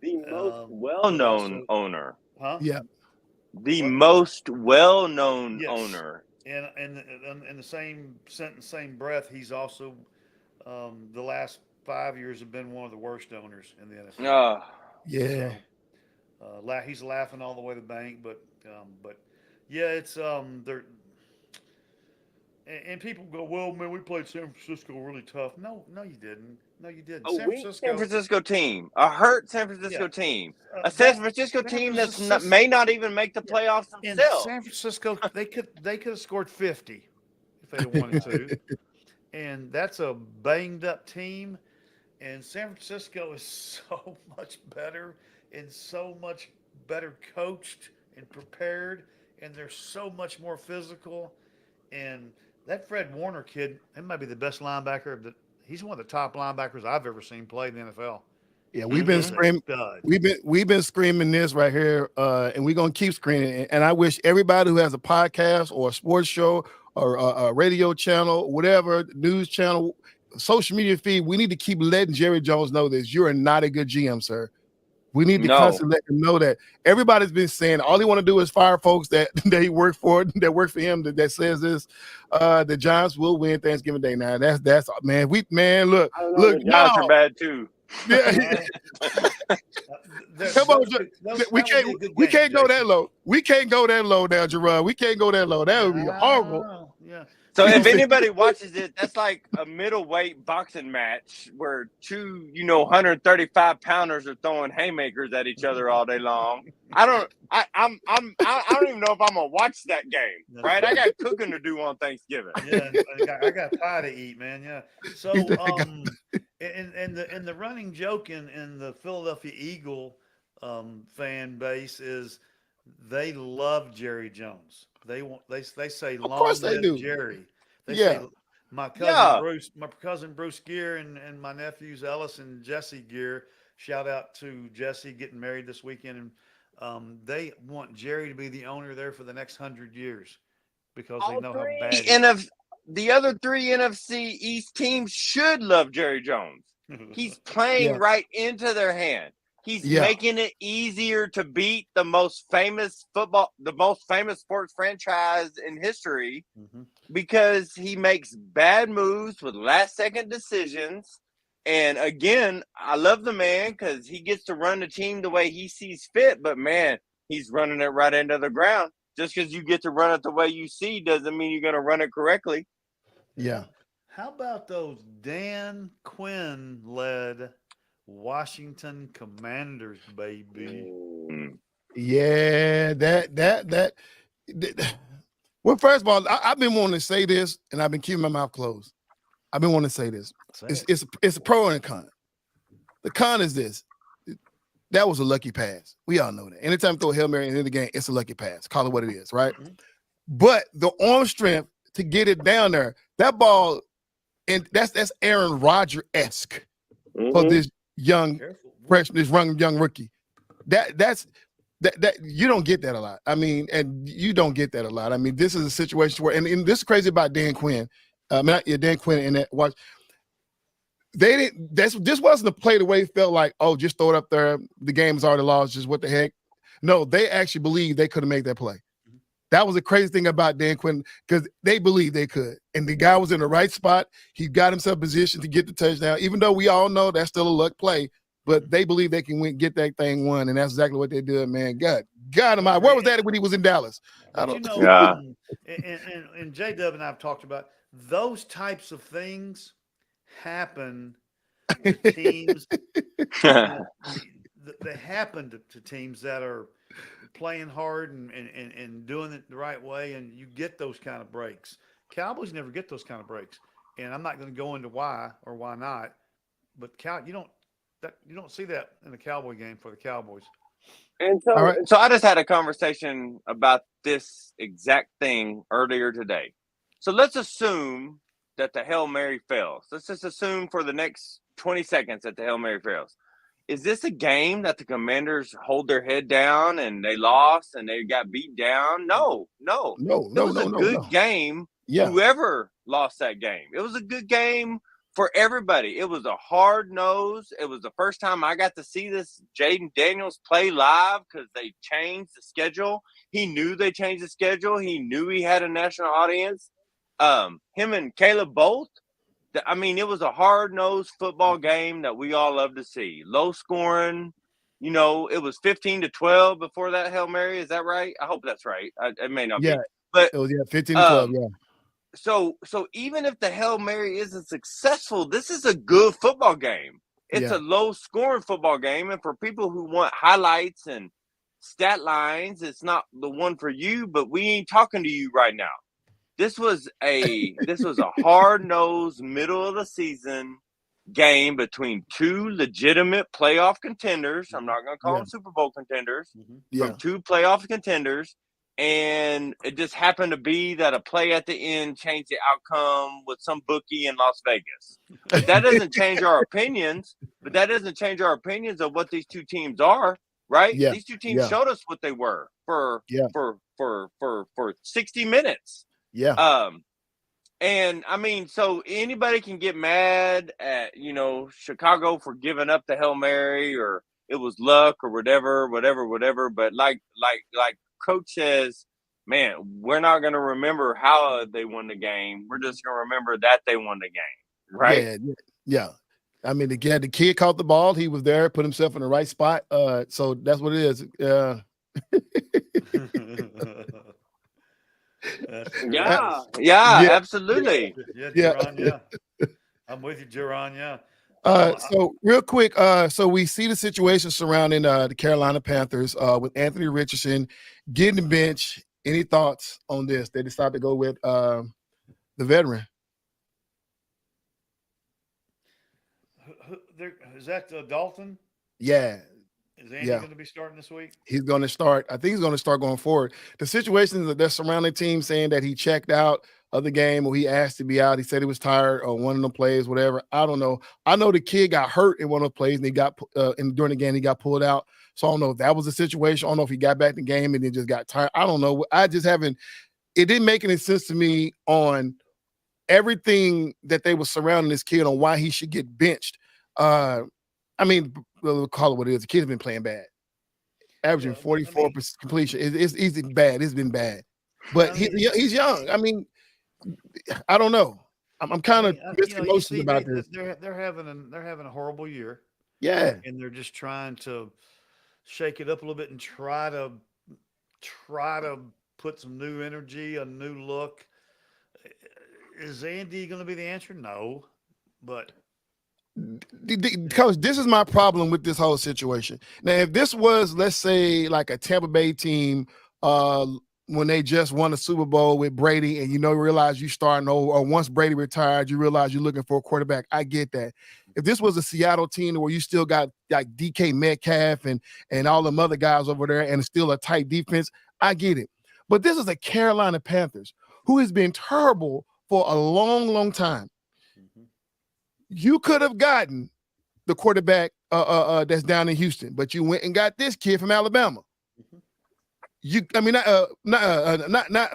The most well-known owner. Huh? Yeah. The most well-known owner. And in the same sentence, same breath, he's also the last 5 years have been one of the worst owners in the NFL. Yeah. So, he's laughing all the way to the bank, but yeah, it's they're. And people go, well, man, we played San Francisco really tough. No, you didn't. No, you didn't. San Francisco team, a hurt San Francisco team, a San Francisco team that may not even make the playoffs themselves. In San Francisco, they could have scored 50 if they wanted to, and that's a banged up team. And San Francisco is so much better and so much better coached and prepared, and they're so much more physical. And that Fred Warner kid, he might be the best linebacker. He's one of the top linebackers I've ever seen play in the NFL. Yeah, we've been screaming. We've been screaming this right here, and we're gonna keep screaming. And I wish everybody who has a podcast or a sports show or a radio channel, whatever news channel, social media feed, we need to keep letting Jerry Jones know this. You are not a good GM, sir. We need to constantly let them know that. Everybody's been saying all he want to do is fire folks that he work for, that work for him, that says this. The Giants will win Thanksgiving Day. Now that's man. Look, the Giants are bad too. Yeah. Come on, we can't go that low. We can't go that low now, Gerard. We can't go that low. That would be horrible. Yeah. So if anybody watches it, that's like a middleweight boxing match where 2, 135 pounders are throwing haymakers at each other all day long. I don't even know if I'm gonna watch that game. Right? I got cooking to do on Thanksgiving. Yeah, I got pie to eat, man. Yeah. So and the running joke in the Philadelphia Eagle fan base is they love Jerry Jones. They say long live Jerry. They say my cousin Bruce Gear and my nephews Ellis and Jesse Gear. Shout out to Jesse getting married this weekend, and they want Jerry to be the owner there for the next 100 years because they know how bad he is. The other 3 NFC East teams should love Jerry Jones. He's playing right into their hand. He's Yeah. making it easier to beat the most famous sports franchise in history because he makes bad moves with last-second decisions. And again, I love the man because he gets to run the team the way he sees fit. But man, he's running it right into the ground. Just because you get to run it the way you see doesn't mean you're going to run it correctly. Yeah. How about those Dan Quinn led Washington Commanders, baby? Yeah, well, first of all, I've been wanting to say this, and I've been keeping my mouth closed. I've been wanting to say this. It's a pro and a con. The con is this. That was a lucky pass. We all know that. Anytime you throw a Hail Mary in the game, it's a lucky pass. Call it what it is, right? But the arm strength to get it down there, that ball, and that's Aaron Rodgers-esque for this young freshman, this young rookie. That you don't get that a lot. I mean, and you don't get that a lot. I mean, this is a situation where, and this is crazy about Dan Quinn. Dan Quinn and that watch. They didn't. This wasn't a play the way it felt like. Oh, just throw it up there. The game is already lost. Just what the heck? No, they actually believed they could have made that play. That was the crazy thing about Dan Quinn because they believed they could, and the guy was in the right spot. He got himself positioned to get the touchdown. Even though we all know that's still a luck play, but they believe they can get that thing won, and that's exactly what they did. Man, God Almighty, where was that when he was in Dallas? But and J-Dub and I have talked about those types of things happen to teams. They happen to teams that are playing hard and doing it the right way, and you get those kind of breaks. Cowboys never get those kind of breaks, and I'm not going to go into why or why not, but you don't see that in the Cowboy game for the Cowboys. And so I just had a conversation about this exact thing earlier today. So let's assume that the Hail Mary fails. Let's just assume for the next 20 seconds that the Hail Mary fails. Is this a game that the Commanders hold their head down and they lost and they got beat down? No. It was a good game. Yeah. Whoever lost that game. It was a good game for everybody. It was a hard nose. It was the first time I got to see this Jaden Daniels play live because they changed the schedule. He knew they changed the schedule. He knew he had a national audience. Him and Caleb both. I mean, it was a hard-nosed football game that we all love to see. Low scoring. You know, it was 15-12 before that Hail Mary. Is that right? I hope that's right. It may not be. But it was 15-12, yeah. So even if the Hail Mary isn't successful, this is a good football game. It's a low-scoring football game, and for people who want highlights and stat lines, it's not the one for you, but we ain't talking to you right now. This was a hard-nosed, middle-of-the-season game between two legitimate playoff contenders. I'm not going to call them Super Bowl contenders. From two playoff contenders. And it just happened to be that a play at the end changed the outcome with some bookie in Las Vegas. But that doesn't change our opinions. But that doesn't change our opinions of what these two teams are, right? Yeah. These two teams showed us what they were for 60 minutes. Yeah. And I mean, so anybody can get mad at, Chicago for giving up the Hail Mary or it was luck or whatever. But like Coach says, man, we're not going to remember how they won the game. We're just going to remember that they won the game. Right. Yeah. I mean, the kid caught the ball. He was there, put himself in the right spot. So that's what it is. Yeah, absolutely. Jerron, I'm with you, Jerron. So real quick, so we see the situation surrounding the Carolina Panthers with Anthony Richardson getting the bench. Any thoughts on this? They decided to go with the veteran. Is that Dalton? Yeah. Is Andy going to be starting this week? He's going to start. I think he's going to start going forward. The situation is that they're surrounding team saying that he checked out of the game or he asked to be out. He said he was tired or one of the plays, whatever. I don't know. I know the kid got hurt in one of the plays and he got during the game he got pulled out. So I don't know if that was the situation. I don't know if he got back in the game and then just got tired. I don't know. I just haven't. It didn't make any sense to me on everything that they were surrounding this kid on why he should get benched. I mean, we'll call it what it is. The kid's been playing bad, averaging 44% completion. It's easy bad. It's been bad, but he's young. I mean, I don't know. I'm kind of mixed emotions about this. They're having a horrible year. Yeah, and they're just trying to shake it up a little bit and try to put some new energy, a new look. Is Andy going to be the answer? No, but because this is my problem with this whole situation. Now, if this was, let's say, like a Tampa Bay team, when they just won the Super Bowl with Brady, and realize you starting over, or once Brady retired, you realize you're looking for a quarterback. I get that. If this was a Seattle team where you still got like DK Metcalf and all them other guys over there, and still a tight defense, I get it. But this is the Carolina Panthers, who has been terrible for a long, long time. You could have gotten the quarterback that's down in Houston, but you went and got this kid from Alabama. I'm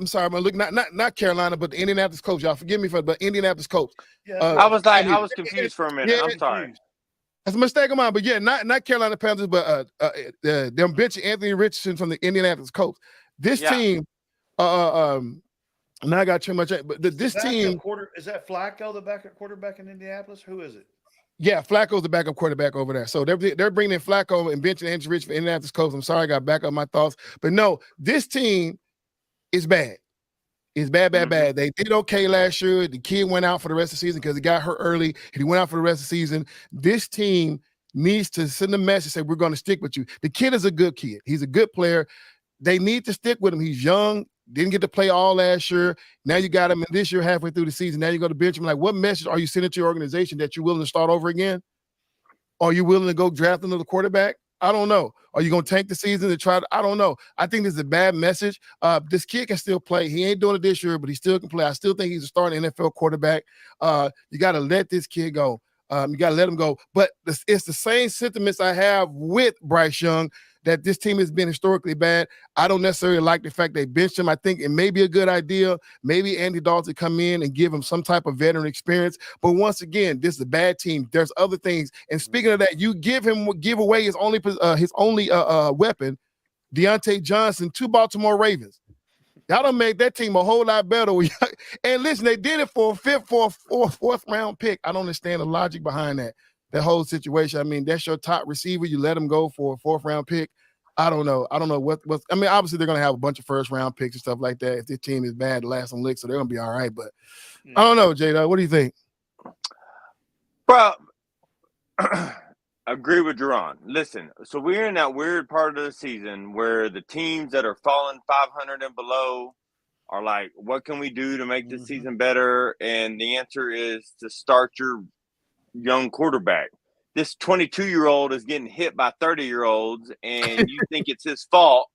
sorry, I'm looking not Carolina, but the Indianapolis Colts. Y'all forgive me but Indianapolis Colts. Yeah, I was confused for a minute. Yeah, I'm sorry. That's a mistake of mine, but yeah, not Carolina Panthers, but them benching Anthony Richardson from the Indianapolis Colts. This team, now I got too much, but this team is that Flacco, the backup quarterback in Indianapolis? Who is it? Yeah, Flacco's the backup quarterback over there. So they're bringing in Flacco and benching Andrew Rich for Indianapolis Colts. I'm sorry, I got back up my thoughts. But no, this team is bad. It's bad. They did okay last year. The kid went out for the rest of the season because he got hurt early, and he went out for the rest of the season. This team needs to send a message, say, we're going to stick with you. The kid is a good kid. He's a good player. They need to stick with him. He's young. Didn't get to play all last year. Now you got him in this year halfway through the season. Now you go to bench him. Like, what message are you sending to your organization that you're willing to start over again? Are you willing to go draft another quarterback? I don't know. Are you going to tank the season to try to? I don't know. I think this is a bad message. This kid can still play. He ain't doing it this year, but he still can play. I still think he's a starting NFL quarterback. You got to let this kid go. You got to let him go. But it's the same sentiments I have with Bryce Young, that this team has been historically bad. I don't necessarily like the fact they benched him. I think it may be a good idea. Maybe Andy Dalton come in and give him some type of veteran experience. But once again, this is a bad team. There's other things. And speaking of that, you give away his only weapon, Deontay Johnson, to Baltimore Ravens. Y'all don't make that team a whole lot better. And listen, they did it for a fourth round pick. I don't understand the logic behind that whole situation. I mean, that's your top receiver. You let him go for a fourth round pick. I don't know what's. I mean, obviously they're gonna have a bunch of first round picks and stuff like that. If this team is bad, the last one licks, so they're gonna be all right. But I don't know, J-Dog. What do you think? Bro, agree with Jerron. Listen, so we're in that weird part of the season where the teams that are falling 500 and below are like, what can we do to make this season better? And the answer is to start your young quarterback. This 22-year-old is getting hit by 30-year-olds, and you think it's his fault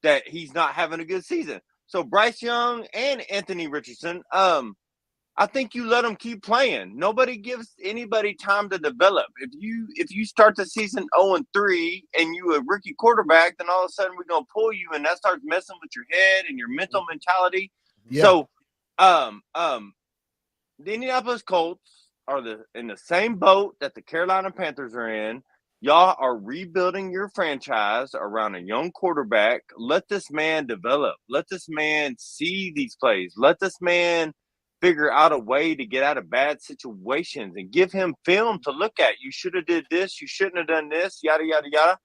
that he's not having a good season. So Bryce Young and Anthony Richardson, I think you let them keep playing. Nobody gives anybody time to develop. If you start the season 0-3 and you a rookie quarterback, then all of a sudden we're gonna pull you, and that starts messing with your head and your mental mentality. Yeah. So, the Indianapolis Colts are in the same boat that the Carolina Panthers are in. Y'all are rebuilding your franchise around a young quarterback. Let this man develop. Let this man see these plays. Let this man figure out a way to get out of bad situations and give him film to look at. You should have did this. You shouldn't have done this, yada, yada, yada.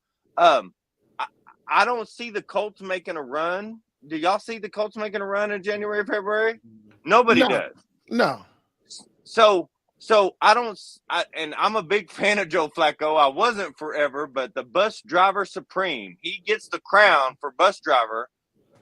I don't see the Colts making a run. Do y'all see the Colts making a run in January, February? Nobody does. No. So and I'm a big fan of Joe Flacco. I wasn't forever, but the bus driver supreme, he gets the crown for bus driver.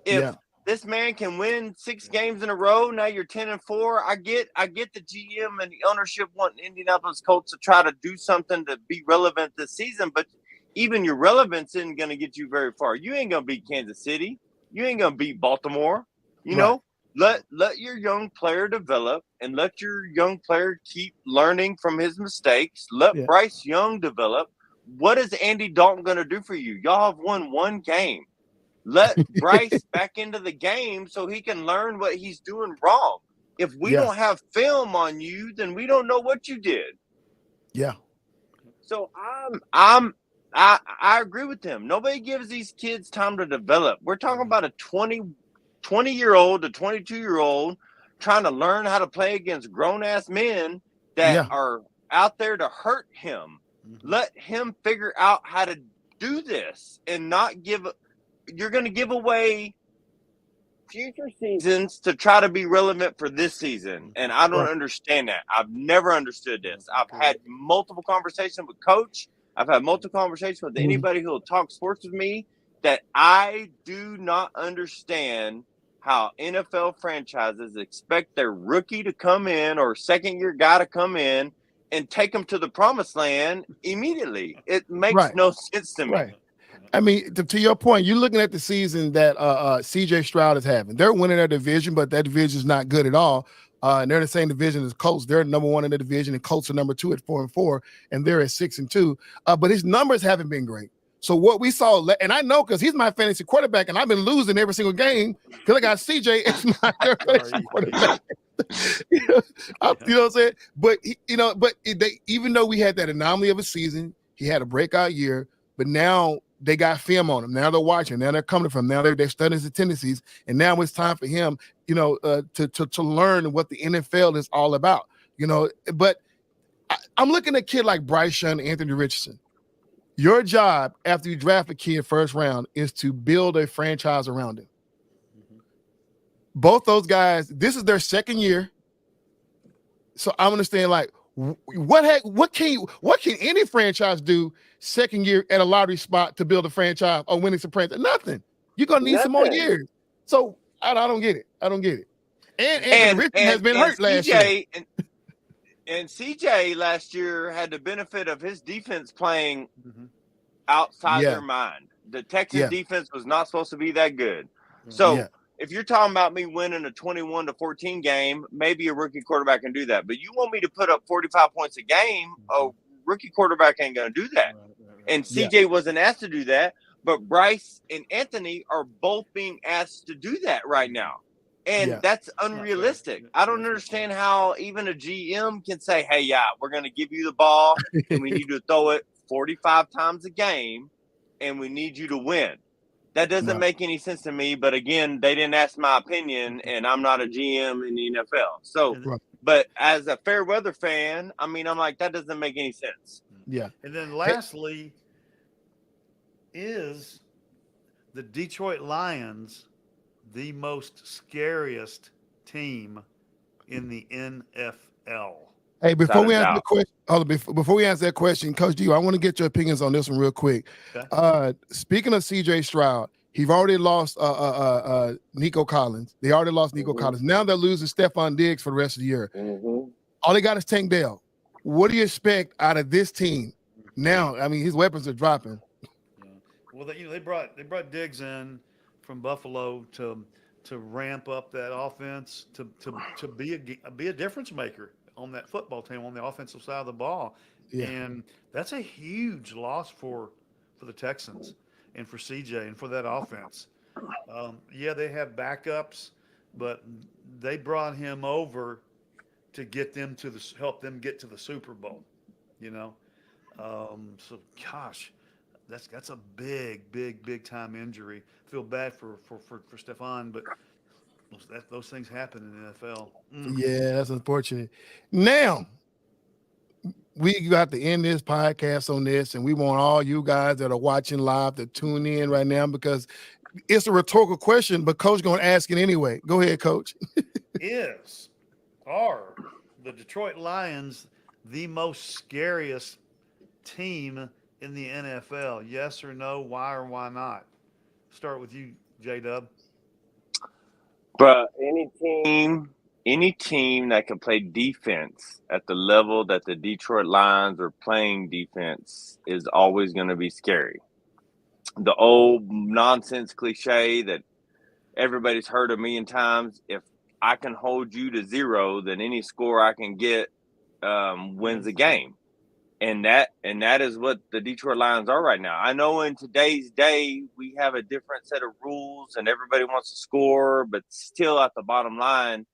If this man can win 6 games in a row, now you're 10-4. I get the GM and the ownership wanting Indianapolis Colts to try to do something to be relevant this season, but even your relevance isn't going to get you very far. You ain't going to beat Kansas City. You ain't going to beat Baltimore. You know, let your young player develop and let your young player keep learning from his mistakes. Let Bryce Young develop. What is Andy Dalton going to do for you? Y'all have won 1 game. Let Bryce back into the game so he can learn what he's doing wrong. If we don't have film on you, then we don't know what you did. Yeah. So I agree with them. Nobody gives these kids time to develop. We're talking about a 20-year-old, a 22-year-old trying to learn how to play against grown-ass men that are out there to hurt him. Let him figure out how to do this and not give – you're going to give away future seasons to try to be relevant for this season. And I don't understand that. I've never understood this. I've had multiple conversations with Coach. I've had multiple conversations with anybody who will talk sports with me that I do not understand how NFL franchises expect their rookie to come in or second-year guy to come in and take them to the promised land immediately. It makes no sense to me. Right. I mean, to your point, you're looking at the season that CJ Stroud is having. They're winning their division, but that division is not good at all. And they're in the same division as Colts. They're number one in the division, and Colts are number 2 at 4-4, and they're at 6-2. But his numbers haven't been great. So what we saw, and I know because he's my fantasy quarterback, and I've been losing every single game because I got CJ as my fantasy quarterback. You know what I'm saying? But even though we had that anomaly of a season, he had a breakout year. But now they got film on him. Now they're watching. Now they're coming from. Now they're studying his tendencies. And now it's time for him, to learn what the NFL is all about. But I'm looking at a kid like Bryce Young, Anthony Richardson. Your job after you draft a kid first round is to build a franchise around him. Both those guys, this is their second year. So I'm understanding, like, what can any franchise do second year at a lottery spot to build a franchise or winning some franchise? Nothing. You're gonna need some more years. So I don't get it. I don't get it. And Richardson has been hurt last year. And CJ last year had the benefit of his defense playing outside their mind. The Texans defense was not supposed to be that good. So if you're talking about me winning a 21-14 game, maybe a rookie quarterback can do that. But you want me to put up 45 points a game, a rookie quarterback ain't going to do that. And CJ wasn't asked to do that, but Bryce and Anthony are both being asked to do that right now. And that's unrealistic. I don't understand how even a GM can say, hey, we're going to give you the ball and we need to throw it 45 times a game and we need you to win. That doesn't make any sense to me. But again, they didn't ask my opinion and I'm not a GM in the NFL. So, but as a FairWeather fan, I mean, I'm like, that doesn't make any sense. Yeah. And then lastly is the Detroit Lions the most scariest team in the NFL? Hey, before we answer that question, Coach D, I want to get your opinions on this one real quick. Okay. Speaking of CJ Stroud, he's already lost Nico Collins. They already lost Nico Collins. Now they're losing Stephon Diggs for the rest of the year. All they got is Tank Dell. What do you expect out of this team? Now, I mean, his weapons are dropping. Well, they brought Diggs in from Buffalo to ramp up that offense to be a difference maker on that football team on the offensive side of the ball. And that's a huge loss for the Texans and for CJ and for that offense. They have backups, but they brought him over to get them help them get to the Super Bowl, so gosh, that's a big time injury. I feel bad for Stephon, but those things happen in the NFL. Yeah, that's unfortunate. Now, we got to end this podcast on this, and we want all you guys that are watching live to tune in right now because it's a rhetorical question, but Coach going to ask it anyway. Go ahead, Coach. Are the Detroit Lions the most scariest team in the NFL? Yes or no? Why or why not? Start with you, J-Dub. But any team that can play defense at the level that the Detroit Lions are playing defense is always going to be scary. The old nonsense cliche that everybody's heard a million times, if I can hold you to 0, then any score I can get wins the game. And that is what the Detroit Lions are right now. I know in today's day, we have a different set of rules and everybody wants to score, but still at the bottom line,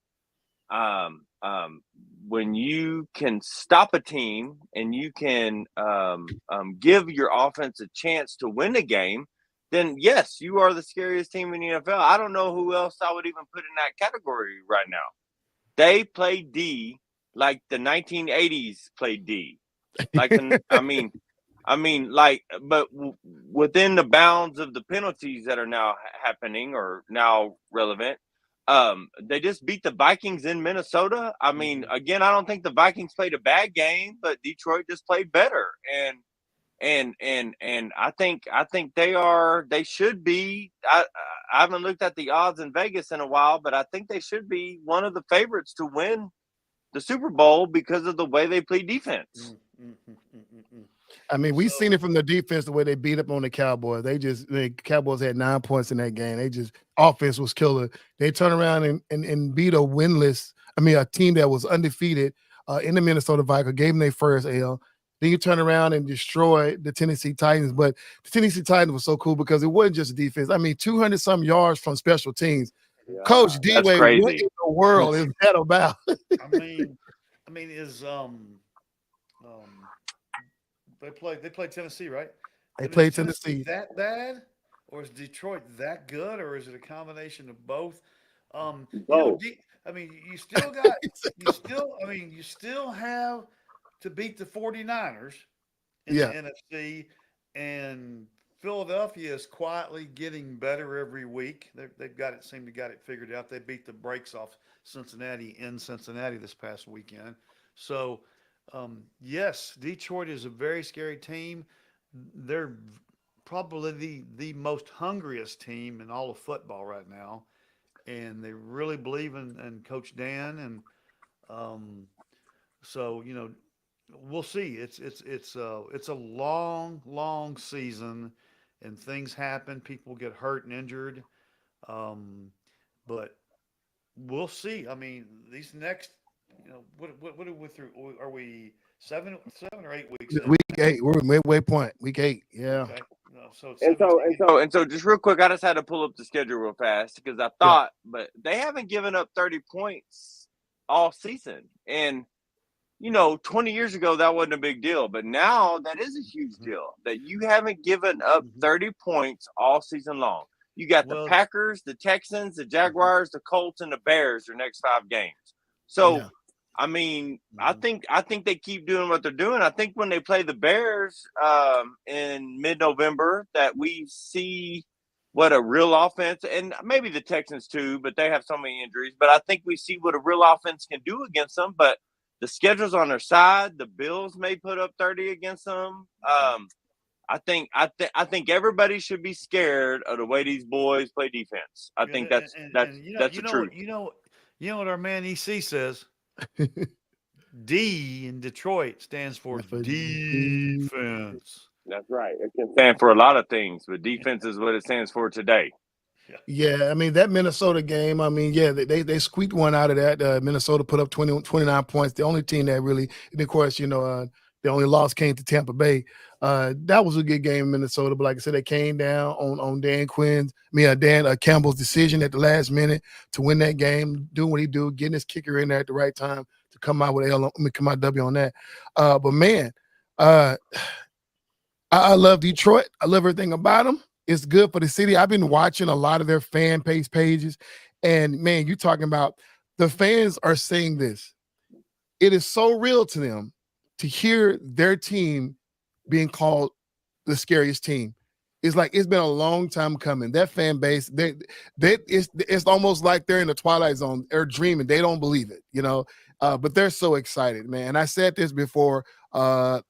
when you can stop a team and you can give your offense a chance to win a game, then yes, you are the scariest team in the NFL. I don't know who else I would even put in that category right now. They play D like the 1980s played D. Like but within the bounds of the penalties that are now happening or now relevant, they just beat the Vikings in Minnesota. I mean, again, I don't think the Vikings played a bad game, but Detroit just played better. And I think they should be. I haven't looked at the odds in Vegas in a while, but I think they should be one of the favorites to win the Super Bowl because of the way they play defense. I mean, we've seen it from the defense, the way they beat up on the Cowboys. The Cowboys had 9 points in that game. Offense was killer. They turned around and beat a team that was undefeated in the Minnesota Vikings, gave them their first L. Then you turn around and destroy the Tennessee Titans. But the Tennessee Titans was so cool because it wasn't just defense. I mean, 200-some yards from special teams. Yeah, Coach D-Way, what in the world is that about? I mean, is they played Tennessee, right? They played Tennessee. That bad, or is Detroit that good, or is it a combination of both? You still have to beat the 49ers in the NFC, and Philadelphia is quietly getting better every week. They've got it figured out. They beat the brakes off Cincinnati in Cincinnati this past weekend. So, yes, Detroit is a very scary team. They're probably the most hungriest team in all of football right now, and they really believe in Coach Dan. And so we'll see. It's a long season, and things happen. People get hurt and injured, but we'll see. I mean, these next, what are we through? Are we 7 or 8 weeks? Week 8. We're midway point. Week 8. Yeah. Okay. So just real quick, I just had to pull up the schedule real fast because I thought, but they haven't given up 30 points all season, and 20 years ago, that wasn't a big deal. But now that is a huge deal that you haven't given up 30 points all season long. You got the Packers, the Texans, the Jaguars, the Colts, and the Bears their next 5 games. So, I mean, I think they keep doing what they're doing. I think when they play the Bears in mid-November that we see what a real offense, and maybe the Texans too, but they have so many injuries. But I think we see what a real offense can do against them. But the schedule's on their side. The Bills may put up 30 against them. I think everybody should be scared of the way these boys play defense. I think that's the truth. You know what our man EC says? D in Detroit stands for defense. That's right. It can stand for a lot of things, but defense is what it stands for today. Yeah, I mean, that Minnesota game, they squeaked one out of that. Minnesota put up 29 points. The only team that really, and of course, the only loss came to Tampa Bay. That was a good game in Minnesota, but like I said, they came down on Dan Campbell's decision at the last minute to win that game, doing what he do, getting his kicker in there at the right time to come out with come out W on that. But man, I love Detroit. I love everything about them. It's good for the city. I've been watching a lot of their fan page pages, and man, you talking about the fans are saying this. It is so real to them to hear their team being called the scariest team. It's like it's been a long time coming. That fan base, it's almost like they're in the twilight zone. They're dreaming. They don't believe it, but they're so excited, man. And I said this before.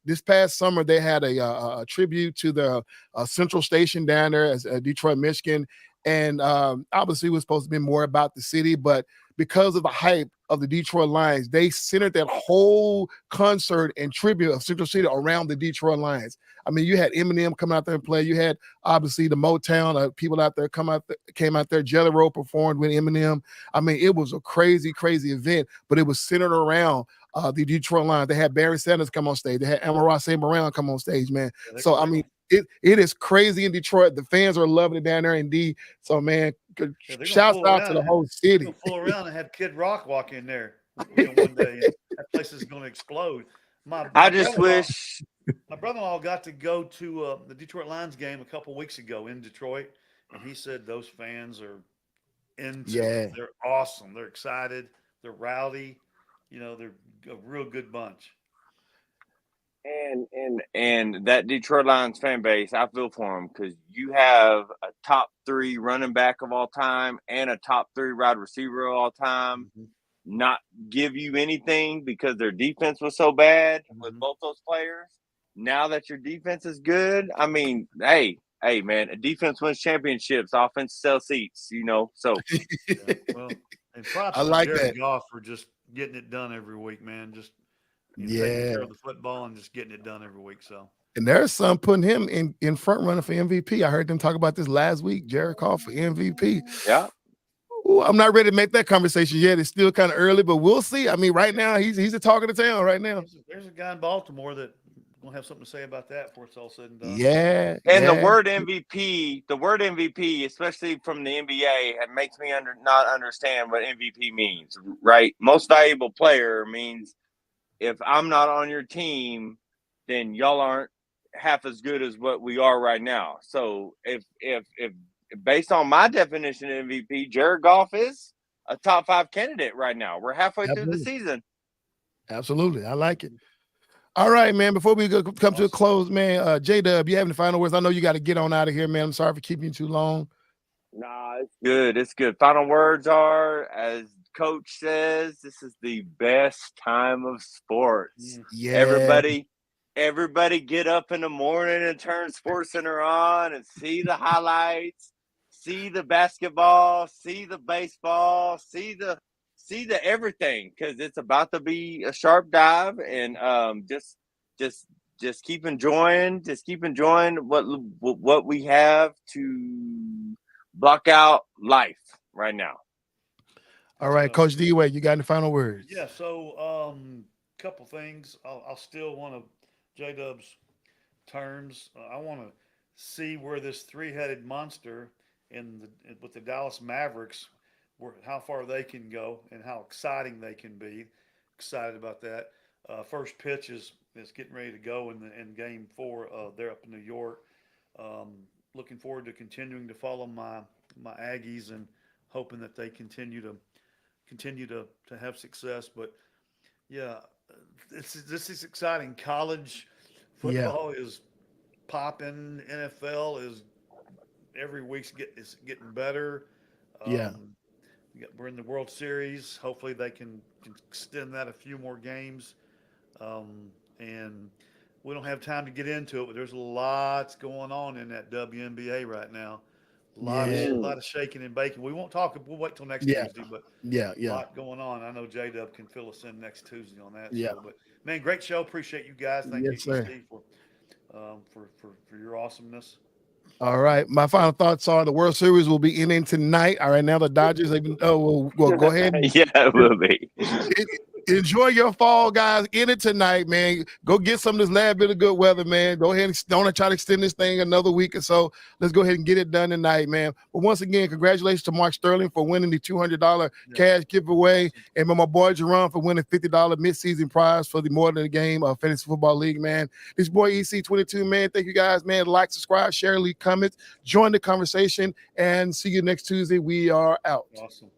This past summer, they had a tribute to the Central Station down there as Detroit, Michigan. And obviously it was supposed to be more about the city, but because of the hype of the Detroit Lions, they centered that whole concert and tribute of Central City around the Detroit Lions. I mean, you had Eminem come out there and play. You had obviously the Motown people out there came out there. Jelly Roll performed with Eminem. I mean, it was a crazy, crazy event, but it was centered around the Detroit Lions. They had Barry Sanders come on stage. They had Amon-Ra St. Brown come on stage, man. So, I mean, it is crazy in Detroit. The fans are loving it down there in D. So, man, shouts out to the whole city. Pull around and have Kid Rock walk in there one day that place is going to explode. I just wish. My brother-in-law got to go to the Detroit Lions game a couple weeks ago in Detroit, and he said those fans are into it. They're awesome. They're excited. They're rowdy. They're a real good bunch. And that Detroit Lions fan base, I feel for them because you have a top 3 running back of all time and a top 3 wide receiver of all time. Mm-hmm. Not give you anything because their defense was so bad with both those players. Now that your defense is good, I mean, hey, man, a defense wins championships, offense sells seats, So, yeah, well, and props I to like Jared that. Goff for just getting it done every week, man. Just taking care of the football and just getting it done every week. So, and there's some putting him in front runner for MVP. I heard them talk about this last week. Jared Goff for MVP. Yeah. Ooh, I'm not ready to make that conversation yet. It's still kind of early, but we'll see. I mean, right now he's the talk of the town right now. There's a guy in Baltimore that gonna have something to say about that before it's all said and done. Yeah. And the word MVP, especially from the NBA, it makes me not understand what MVP means, right? Most valuable player means if I'm not on your team, then y'all aren't half as good as what we are right now. So if based on my definition of MVP, Jared Goff is a top 5 candidate right now. We're halfway through the season. Absolutely. I like it. All right, man. Before we come to a close, man, J-Dub, you have any final words? I know you got to get on out of here, man. I'm sorry for keeping you too long. Nah, it's good. It's good. Final words are, as Coach says, this is the best time of sports. Yeah. Everybody get up in the morning and turn SportsCenter on and see the highlights, see the basketball, see the baseball, see the everything, because it's about to be a sharp dive, and just keep enjoying what we have to block out life right now. All right, Coach D-Way, you got any final words? Yeah, so couple things. I'll still want to J-Dub's terms. I want to see where this 3-headed monster with the Dallas Mavericks, how far they can go and how exciting they can be. Excited about that. First pitch is getting ready to go in Game 4. They're up in New York. Looking forward to continuing to follow my Aggies and hoping that they continue to have success. But yeah, this is exciting. College football is popping. NFL is every week's getting better. We're in the World Series. Hopefully they can extend that a few more games. And we don't have time to get into it, but there's lots going on in that WNBA right now. A lot of shaking and baking. We won't talk. We'll wait till next Tuesday, but a lot going on. I know J-Dub can fill us in next Tuesday on that show. But man, great show. Appreciate you guys. Thank you, Steve, for your awesomeness. All right. My final thoughts are the World Series will be ending tonight. All right. Now the Dodgers, will go ahead. Yeah, it will be. Enjoy your fall, guys. End it tonight, man. Go get some of this last bit of good weather, man. Go ahead and don't try to extend this thing another week or so. Let's go ahead and get it done tonight, man. But once again, congratulations to Mark Sterling for winning the $200 cash giveaway, and my boy Jerron for winning $50 midseason prize for the More Than a Game Fantasy Football League, man. This boy EC22, man. Thank you guys, man. Like, subscribe, share, leave comments, join the conversation, and see you next Tuesday. We are out. Awesome.